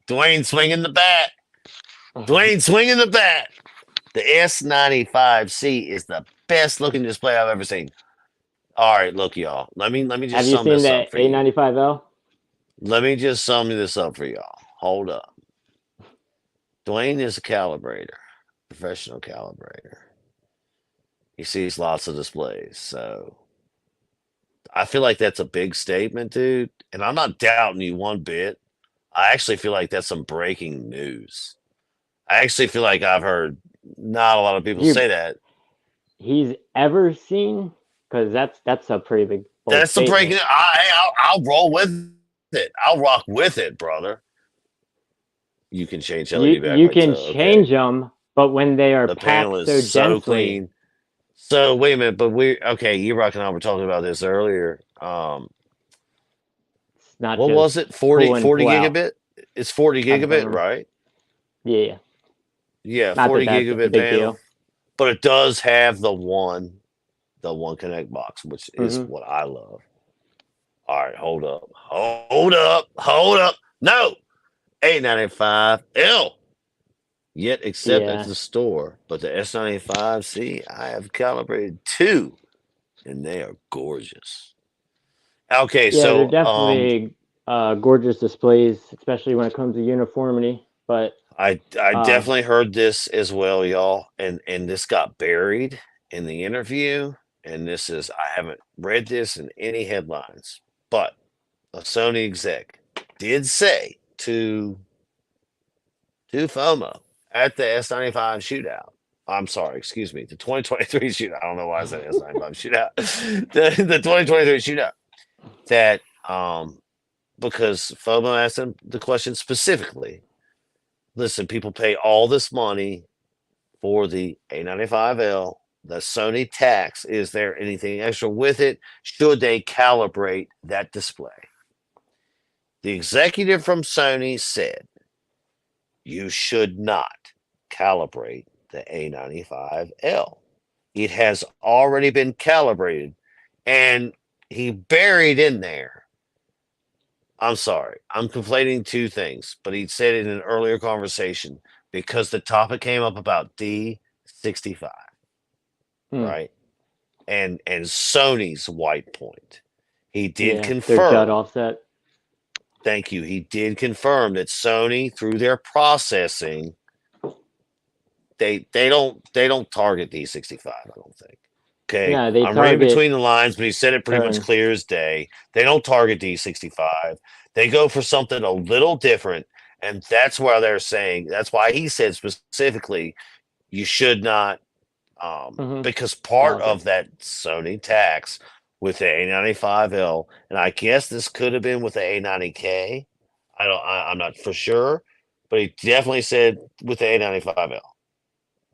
swinging the bat. Dwayne swinging the bat. The S95C is the best looking display I've ever seen. All right, look, y'all. Let me just
Have you
sum
seen
this
the
up for you.
A95L?
Let me just sum this up for y'all. Hold up. Dwayne is a calibrator, professional calibrator. He sees lots of displays, so I feel like that's a big statement, dude. And I'm not doubting you one bit. I actually feel like that's some breaking news. I actually feel like I've heard not a lot of people say that.
He's ever seen? Because that's a pretty big.
That's the breaking. I'll roll with it. I'll rock with it, brother. You can change LED backlights.
You can change them, but when they are
the
packed
panel is
so densely,
clean. So wait a minute, but YeROC and I were talking about this earlier.
it's not
What
just
was it? 40 gigabit?
Out.
It's 40 gigabit, right?
Yeah.
Yeah,
Not
40
that that's
gigabit
a big
panel.
deal.
But it does have the one connect box, which is what I love. All right, hold up. No, A95L. Yet except at the store, but the S95C, I have calibrated 2, and they are gorgeous. Okay,
yeah,
so
they're definitely gorgeous displays, especially when it comes to uniformity. But
I definitely heard this as well, y'all, and this got buried in the interview, and I haven't read this in any headlines, but a Sony exec did say to FOMO at the S95 shootout. I'm sorry, excuse me, the 2023 shootout. I don't know why I said S95 shootout. The 2023 shootout that because FOMO asked him the question specifically. Listen, people pay all this money for the A95L, the Sony tax. Is there anything extra with it? Should they calibrate that display? The executive from Sony said, you should not calibrate the A95L. It has already been calibrated, and he buried in there. I'm sorry, I'm conflating two things, but he said it in an earlier conversation because the topic came up about D65, right? And Sony's white point. He did confirm.
Their jut offset.
Thank you. He did confirm that Sony, through their processing, they don't target D65. I don't think. Okay,
no, they
I'm reading between the lines, but he said it pretty much
turn.
clear as day. They don't target D65. They go for something a little different, and that's why they're saying. That's why he said specifically, you should not, because part of that Sony tax with the A95L, and I guess this could have been with the A90K. I'm not for sure, but he definitely said with the A95L.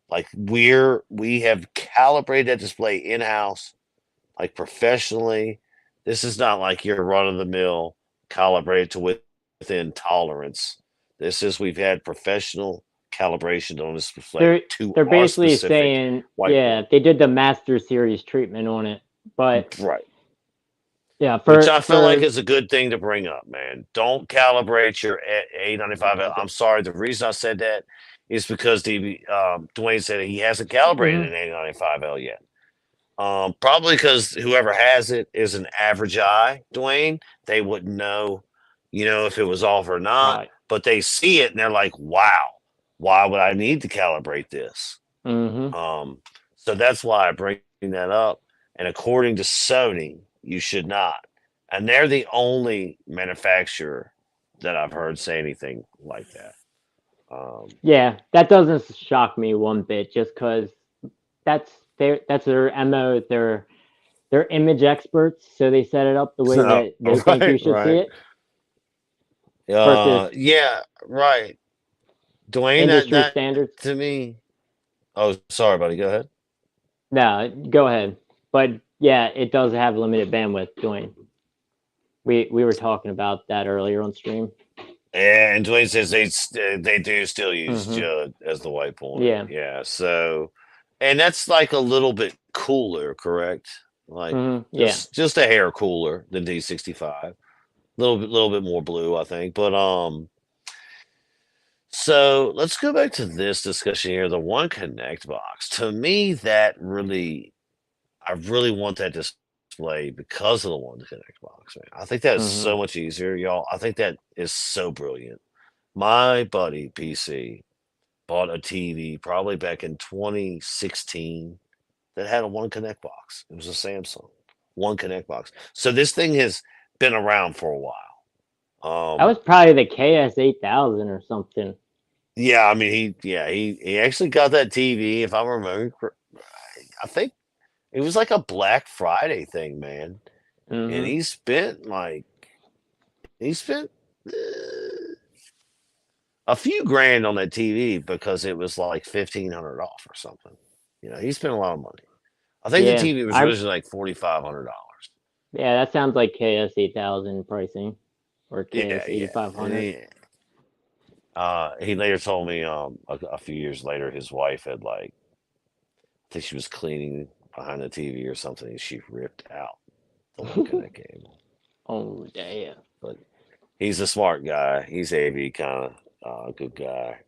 Like we have calibrated that display in-house like professionally. This is not like your run of the mill calibrated to within tolerance. This is we've had professional calibration on this display to
They're
our
basically
specific
saying,
whiteboard.
yeah, they did the Master Series treatment on it, but
Right.
yeah,
Which I feel like is a good thing to bring up, man. Don't calibrate your A95L. I'm sorry. The reason I said that is because Dwayne said he hasn't calibrated an A95L yet. Probably because whoever has it is an average eye, Dwayne. They wouldn't know, if it was off or not.
right.
But they see it and they're like, "Wow, why would I need to calibrate this?" So that's why I bring that up. And according to Sony, you should not. And they're the only manufacturer that I've heard say anything like that.
Yeah, that doesn't shock me one bit, just because that's their MO. They're image experts, so they set it up the way that they think you should see it. Versus
Yeah, right. Dwayne,
industry
that
standards.
to me. Oh, sorry, buddy. Go ahead.
No, go ahead. But yeah, it does have limited bandwidth, Dwayne. We were talking about that earlier on stream.
And Dwayne says they do still use Judd as the white point.
Yeah.
Yeah. So, and that's like a little bit cooler, correct? Like just a hair cooler than D65. Little bit more blue, I think. But so let's go back to this discussion here. The One Connect box. To me, I really want that display because of the One Connect box, man. I think that is so much easier, y'all. I think that is so brilliant. My buddy PC bought a TV probably back in 2016 that had a One Connect box. It was a Samsung One Connect box. So this thing has been around for a while.
That was probably the KS8000 or something.
Yeah, I mean he actually got that TV, if I remember. I think it was like a Black Friday thing, man. And he spent a few grand on that TV because it was like $1,500 off or something. He spent a lot of money. I think the TV was originally like $4,500.
Yeah, that sounds like KS8000 pricing or KS8500.
He later told me a few years later his wife had I think she was cleaning behind the TV or something and she ripped out the One Connect cable.
Oh damn!
But he's a smart guy. He's AV kind of good guy.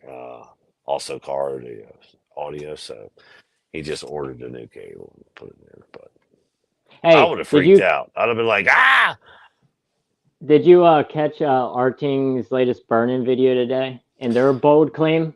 Also car audio, so he just ordered a new cable and put it in. But
hey,
I would have freaked out. I'd have been like, ah!
Did you catch Arting's latest burn-in video today and their bold claim?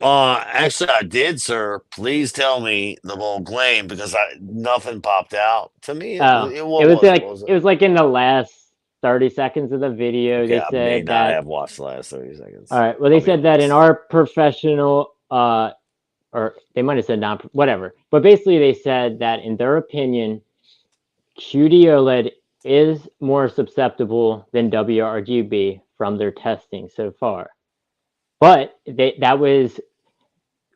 Actually, I did, sir. Please tell me the bold claim because nothing popped out to me.
It was like in the last 30 seconds of the video.
Okay,
they said
I may not
that
have watched the last 30 seconds.
All right. Well, they said that in our professional, or they might have said not, whatever. But basically, they said that in their opinion, QD OLED is more susceptible than WRGB from their testing so far. But that was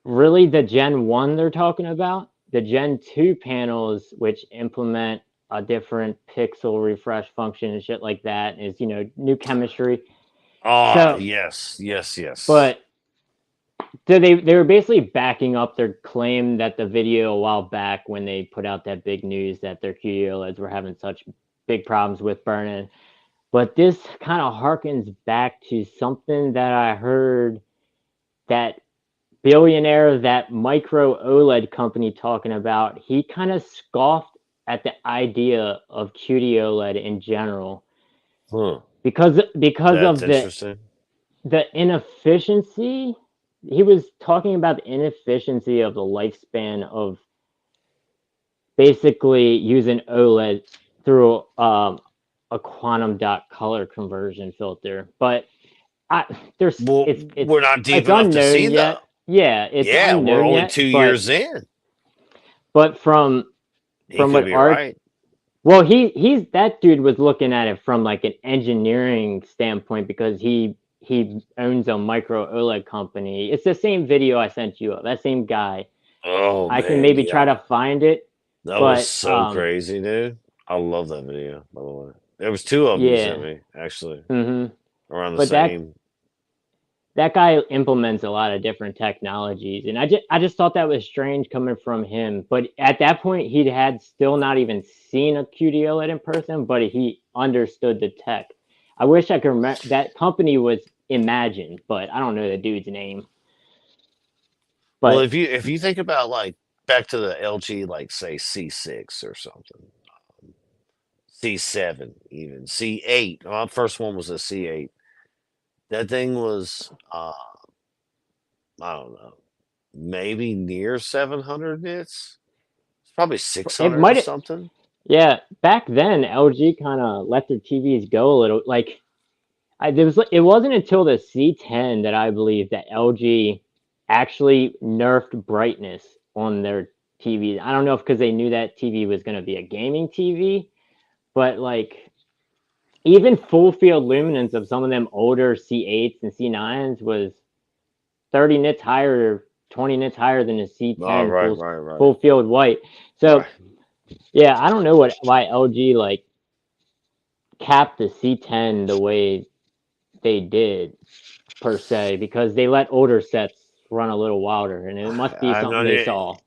really the Gen 1 they're talking about. The Gen 2 panels, which implement a different pixel refresh function and shit like that, is, new chemistry.
Oh, yes.
But they were basically backing up their claim that the video a while back when they put out that big news that their QD OLEDs were having such big problems with burn-in. But this kind of harkens back to something that I heard that billionaire, that micro OLED company talking about. He kind of scoffed at the idea of QD OLED in general. Because
That's
of
interesting.
the inefficiency. He was talking about the inefficiency of the lifespan of basically using OLED through a quantum dot color conversion filter. But
we're not deep
it's
enough to see
yet.
that.
Yeah, it's unknown
we're only
yet,
2 years in.
But from what
right.
Well, he's that dude was looking at it from like an engineering standpoint because he owns a micro OLED company. It's the same video I sent you. That same guy.
Oh,
I can maybe try to find it,
That was
But
so crazy, dude. I love that video, by the way. There was two of them you sent
yeah.
me, actually,
Hmm.
around the
But
same.
that guy implements a lot of different technologies, and I just thought that was strange coming from him. But at that point, he had still not even seen a QD OLED in person, but he understood the tech. I wish I could remember. That company was Imagine, but I don't know the dude's name.
Well,
But
if you think about like back to the LG, like say C6 or something, C7, even C8. My first one was a C8. That thing was, I don't know, maybe near 700 nits. It's probably
it
600 and
might.
something.
Yeah, back then LG kind of let their TVs go a little. Like it wasn't until the C10 that I believe that LG actually nerfed brightness on their TVs. I don't know if because they knew that TV was going to be a gaming TV, but like even full field luminance of some of them older C8s and C9s was 30 nits higher, 20 nits higher than a
Oh,
C10
right, right, right,
full field white. So
right.
yeah, I don't know why LG like capped the C10 the way they did per se because they let older sets run a little wilder, and it must be
I
something
know,
they saw.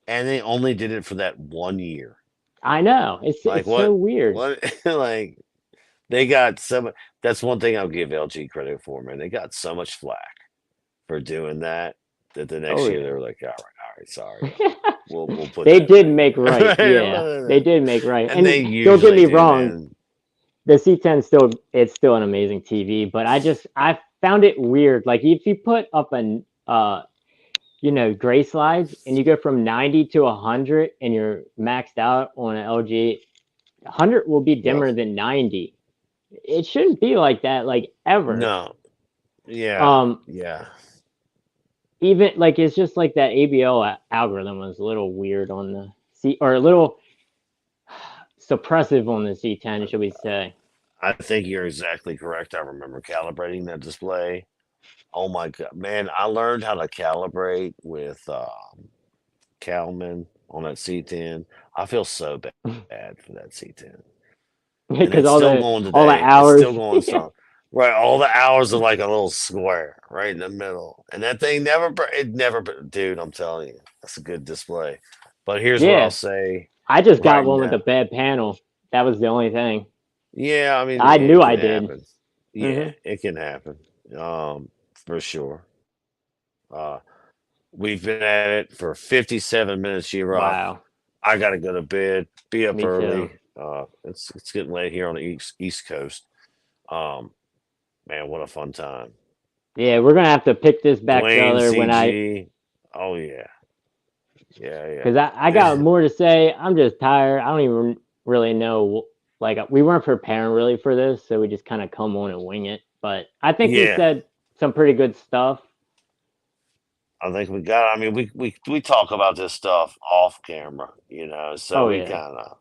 and they only did it for that 1 year.
I know
Like
it's so
what?
weird.
What? Like they got some. That's one thing I'll give LG credit for, man. They got so much flack for doing that. That the next
Oh
year they
yeah,
were like, all right, sorry. We'll put
they
that
did
back
make right. Yeah, they
there.
did make right.
And they
And don't get
usually
me
do,
wrong,
man.
the C10 still an amazing TV, but I found it weird. Like if you put up an gray slides and you go from 90 to 100 and you're maxed out on an LG, 100 will be
Yep.
dimmer than 90. It shouldn't be like that, like ever.
No. Yeah.
Um,
Yeah.
even like it's just like that ABO algorithm was a little weird on the C or a little suppressive on the C10, should we say?
I think you're exactly correct. I remember calibrating that display. Oh my god, man! I learned how to calibrate with Calman on that C10. I feel so bad for that C10, and
Because
it's
all
still
the
going
all the
today. It's
hours.
still going strong. Right, all the hours are like a little square right in the middle, and that thing dude. I'm telling you, that's a good display. But here's what I'll
Yeah,
say
I just got
right
one with a
now.
bad panel. That was the only thing.
Yeah, I mean,
I knew
it can
I did.
happen. Yeah,
Hmm.
it can happen. For sure. Uh, we've been at it for 57 minutes, YeROC.
Wow,
I gotta go to bed. Be up
me too.
early. It's getting late here on the East Coast. Um, man, what a fun time.
Yeah, we're gonna have to pick this back
Dwayne
together when I
CG. Oh yeah, yeah,
because I got
yeah,
more to say. I'm just tired. I don't even really know. Like we weren't preparing really for this, so we just kind of come on and wing it. But I think we
yeah.
said some pretty good stuff.
I think we got. I mean, we talk about this stuff off camera, So
Oh
we
yeah,
kind of,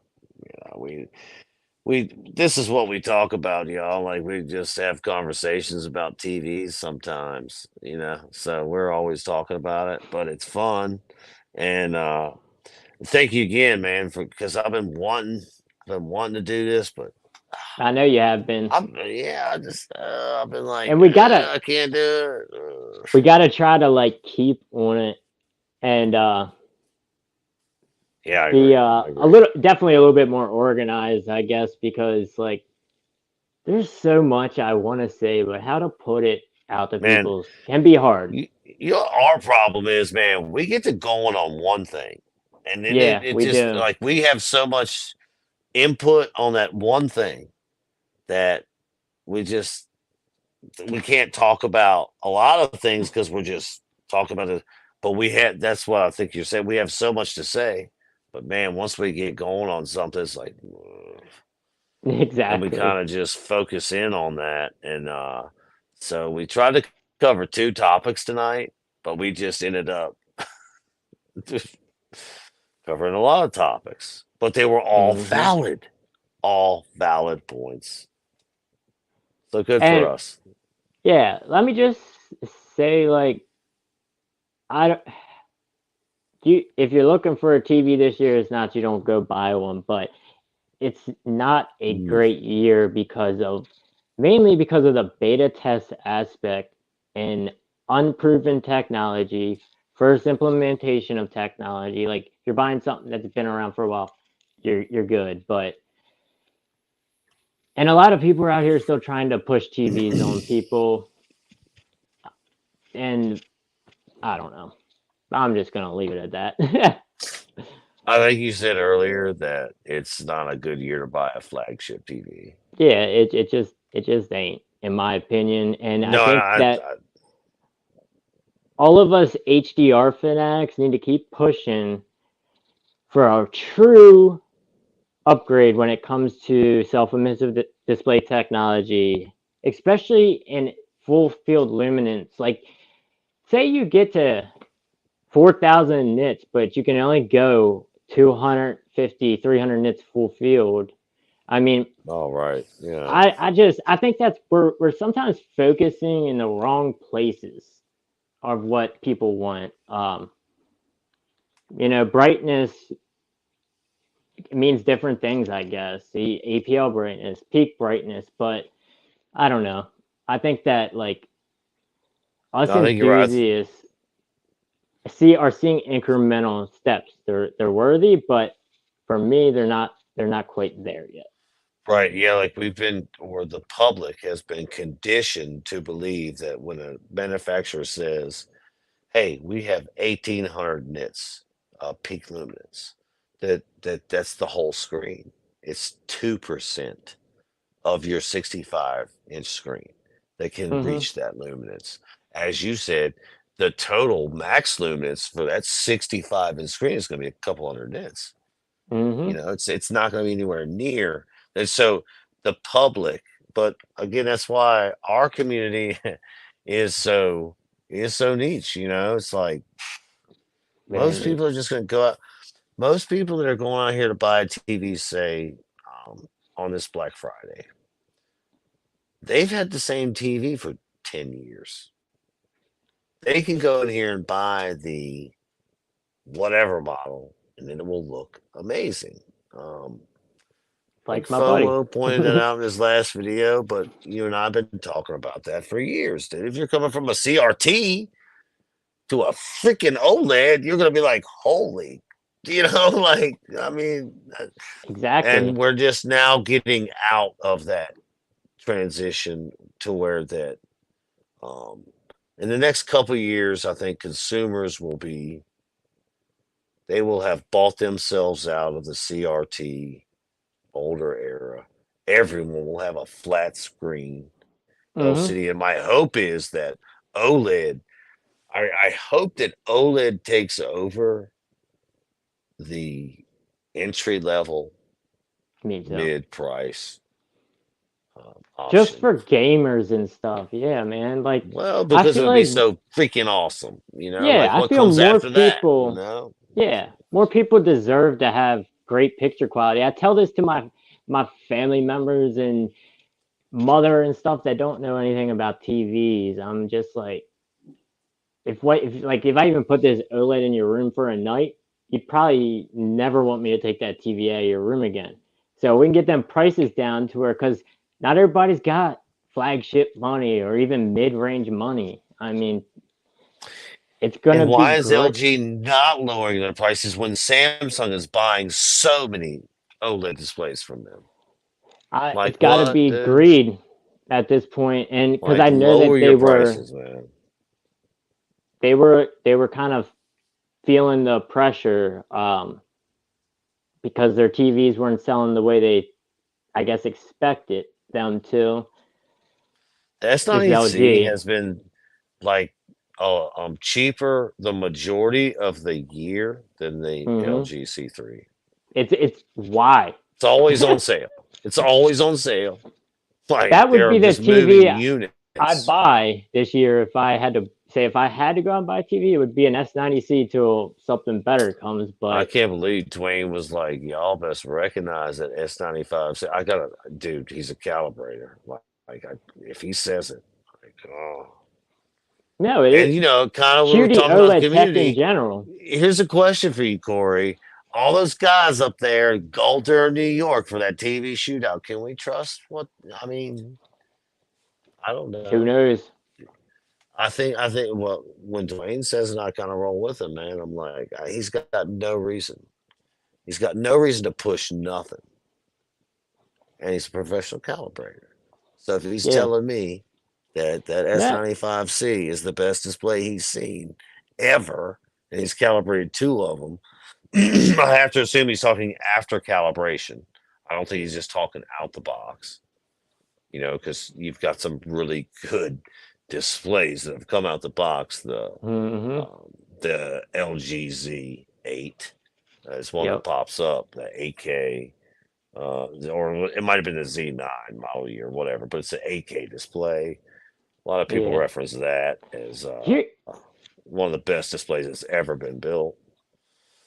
we this is what we talk about, y'all. Like we just have conversations about TVs sometimes. So we're always talking about it, but it's fun. And thank you again, man, for because I've been wanting to do this, but
I know you have been,
I've been like
and
I can't do it.
we gotta try to like keep on it and
Yeah, I
be
agree. I
a
agree.
little definitely a little bit more organized, I guess, because like there's so much I want to say, but how to put it out to
Man,
people can be hard.
our problem is, man, we get to going on one thing, and then it,
Yeah,
it
we
just
do.
like we have so much input on that one thing that we just we can't talk about a lot of things because we're just talking about it. But that's what I think you're saying. We have so much to say, but man, once we get going on something, it's like, ugh. And we
Exactly.
kind of just focus in on that. And so we tried to cover two topics tonight, but we just ended up covering a lot of topics, but they were
Hmm.
all valid points. So good for
And
us.
yeah, let me just say, like, I don't- if you're looking for a TV this year, it's not you don't go buy one, but it's not a
Mm.
great year mainly because of the beta test aspect and unproven technology, first implementation of technology. Like if you're buying something that's been around for a while, you're good. And a lot of people are out here still trying to push TVs on people, and I don't know. I'm just gonna leave it at that.
I think you said earlier that it's not a good year to buy a flagship TV.
Yeah, it just ain't, in my opinion. And I
No,
think that all of us HDR fanatics need to keep pushing for a true upgrade when it comes to self-emissive display technology, especially in full field luminance. Like, say you get to 4,000 nits, but you can only go 250, 300 nits full field. I mean,
all right, yeah,
I think that's we're sometimes focusing in the wrong places of what people want. Brightness means different things, I guess. The APL brightness, peak brightness, but I don't know. I think that like us
I think you're right.
enthusiasts are seeing incremental steps. They're worthy, but for me, they're not quite there yet.
Right, yeah, like or the public has been conditioned to believe that when a manufacturer says, "Hey, we have 1,800 nits peak luminance," that's the whole screen. It's 2% of your 65-inch screen that can
Mm-hmm.
reach that luminance. As you said, the total max luminance for that 65-inch screen is going to be a couple hundred nits.
Mm-hmm.
It's not going to be anywhere near. And so the public, but again, that's why our community is so niche. It's like
Very
most
neat.
people are just going to go out. Most people that are going out here to buy a TV, say, on this Black Friday, they've had the same TV for 10 years. They can go in here and buy the whatever model, and then it will look amazing. I think
Like my buddy.
FOMO pointed that out in his last video, but you and I have been talking about that for years, dude. If you're coming from a CRT to a freaking OLED, you're gonna be like, holy, like I mean, and
Exactly.
we're just now getting out of that transition to where that um in the next couple of years, I think consumers they will have bought themselves out of the CRT older era. Everyone will have a flat screen
Mm-hmm.
LCD, and my hope is that OLED. I hope that OLED takes over the entry level,
Me too.
mid price
Just
option.
for gamers and stuff. Yeah, man. Like,
Well,
I
because it
feel
would be
like,
so freaking awesome.
yeah,
Like
I
what
feel
comes
more
after that?
people, yeah, more people deserve to have great picture quality. I tell this to my family members and mother and stuff that don't know anything about TVs. I'm just like, if I even put this OLED in your room for a night, you'd probably never want me to take that TV out of your room again. So we can get them prices down to where, because not everybody's got flagship money or even mid-range money. I mean, it's gonna
And
be
why is
great.
LG not lowering their prices when Samsung is buying so many OLED displays from them?
It's
Like
got to
what,
be
dude?
greed at this point, and because
Like
I know
lower
that
your prices, man.
they were kind of feeling the pressure, because their TVs weren't selling the way they, I guess, expected them to.
The
Is
S90C
LG.
has been like cheaper the majority of the year than the
Hmm.
LG C3.
It's why.
It's always on sale. It's always on sale. Like
That would
they're
be the
just moving
TV I'd
units.
buy this year if I had to say, if I had to go out and buy a TV, it would be an S90C till something better comes.
I
But
can't believe Dwayne was like, y'all best recognize that S95. I got a dude, he's a calibrator. If he says it, like, oh.
No, it
And
is
you know, kind of we were
QD
talking about the
OLED tech in
community.
general.
Here's a question for you, Corey. All those guys up there in Galter, New York, for that TV shootout, can we trust what? I mean, I don't
Who
know.
knows?
I think. Well, when Dwayne says, and I kind of roll with him, man. I'm like, he's got no reason. He's got no reason to push nothing, and he's a professional calibrator. So if he's
Yeah.
telling me that
No.
S95C is the best display he's seen ever, and he's calibrated two of them, I have to assume he's talking after calibration. I don't think he's just talking out the box, you know, because you've got some really good displays that have come out the box.
Hmm.
The LG Z8 is one that
Yep.
pops up, the 8K, or it might have been the Z9 model year, whatever, but it's an 8K display. A lot of people
Yeah.
reference that as
Here,
one of the best displays that's ever been built.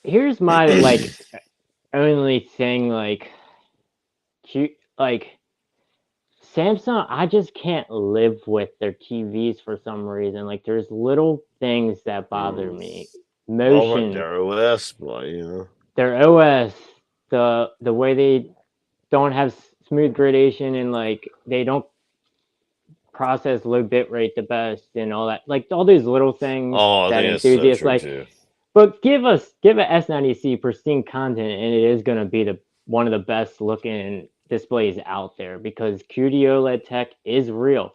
here's my like only thing like cute like Samsung, I just can't live with their TVs for some reason. Like there's little things that bother me.
Well,
Motion,
their OS, well, you know.
their OS, the way they don't have smooth gradation and like they don't process low bit rate the best and all that. Like all these little things
Oh, I
that
think that's so
enthusiasts
true
like.
too.
But give a S90C pristine content, and it is going to be the one of the best looking displays out there because QD OLED tech is real,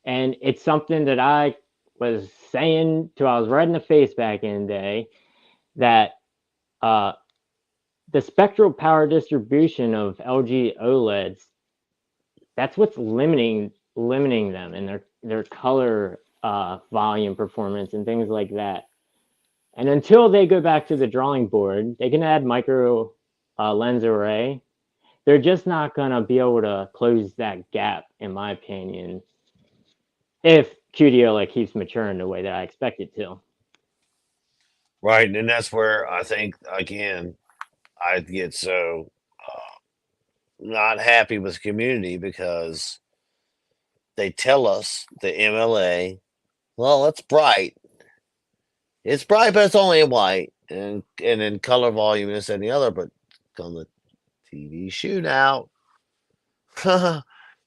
and it's something that I was saying till I was red in the face back in the day that uh, the spectral power distribution of LG OLEDs, that's what's limiting them and their color volume performance and things like that. And until they go back to the drawing board, they can add micro lens array. They're just not going to be able to close that gap, in my opinion, if QDO like keeps maturing the way that I expect it to.
Right, and that's where I think again I get so not happy with the community because they tell us the MLA, well, it's bright, but it's only in white, and in color volume this and the other. But on the TV shootout,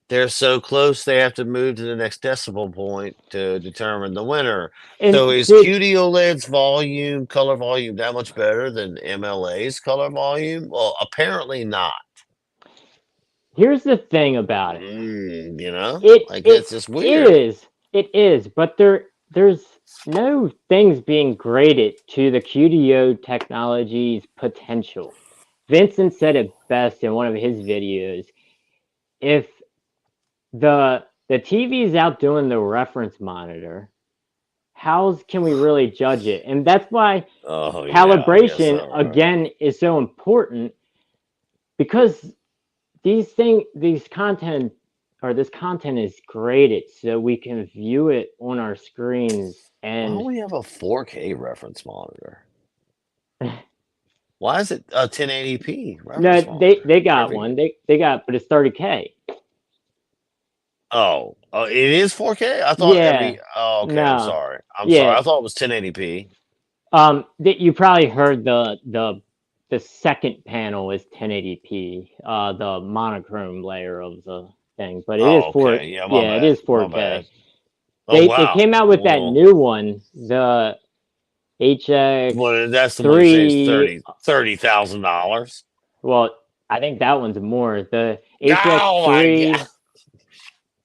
they're so close they have to move to the next decibel point to determine the winner.
And
So is QD OLED's volume, color volume, that much better than MLA's color volume? Well, apparently not.
here's the thing about it.
You know, like
It
that's just weird.
is, but there's no things being graded to the QDO technology's potential. Vincent said it best in one of his videos. If the TV is outdoing the reference monitor, how can we really judge it? And that's why
Oh,
calibration
yeah, right.
again is so important because this content is graded so we can view it on our screens
Why
and
don't we have a 4K reference monitor? Why is it a 1080p reference
no,
monitor?
they got one. They got, but it's 30K.
Oh, it is 4K. I thought
Yeah.
Oh, okay. I'm
No.
sorry.
Yeah.
I thought it was 1080p.
That you probably heard the second panel is 1080p, the monochrome layer of the thing, but it is
Oh, okay. Yeah, my
it
bad.
is
My
4K.
bad. Oh,
They
wow.
came out with that
Well,
new one, the HX
well, that's the one you say is
3.
$30,000.
Well, I think that one's more. The
Oh my
HX3
god.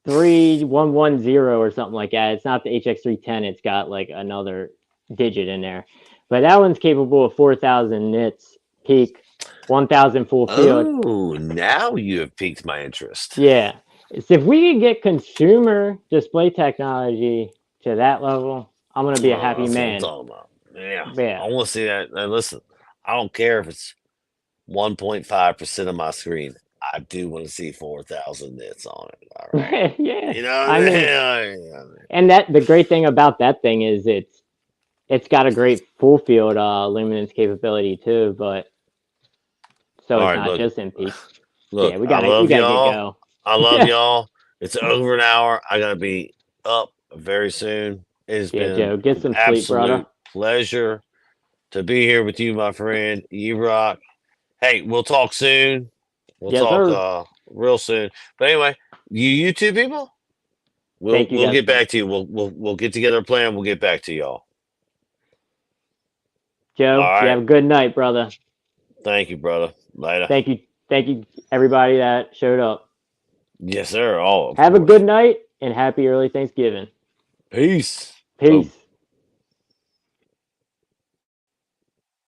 3110 or something like that. It's not the HX310. It's got like another digit in there, but that one's capable of 4,000 nits peak, 1,000 full field.
Oh, now you have piqued my interest.
Yeah. So if we can get consumer display technology to that level, I'm gonna be a happy
That's
man.
what I'm talking about. Yeah.
Yeah.
I want to see that. Now, listen, I don't care if it's 1.5% of my screen. I do want to see 4,000 nits on it. All right.
Yeah.
You know what
I
I
mean,
mean?
and that the great thing about that thing is it's got a great full field luminance capability too, but so
All
it's
right,
not
look,
just in peak.
look,
Yeah, we
I
gotta
love
get
y'all.
go.
I love y'all. It's over an hour. I gotta be up very soon. It has
Yeah,
been
Joe, get
an
some sleep, brother.
absolute pleasure to be here with you, my friend. YeROC. Hey, we'll talk soon. We'll
Yes,
talk
sir.
real soon. But anyway, you YouTube people,
Thank you
we'll
guys.
get back to you. We'll get together a plan. We'll get back to y'all.
Joe,
All
you
right.
have a good night, brother.
Thank you, brother. Later.
Thank you, everybody that showed up.
Yes, sir. Oh, of
Have a
course.
good night and happy early Thanksgiving.
Peace.
Peace.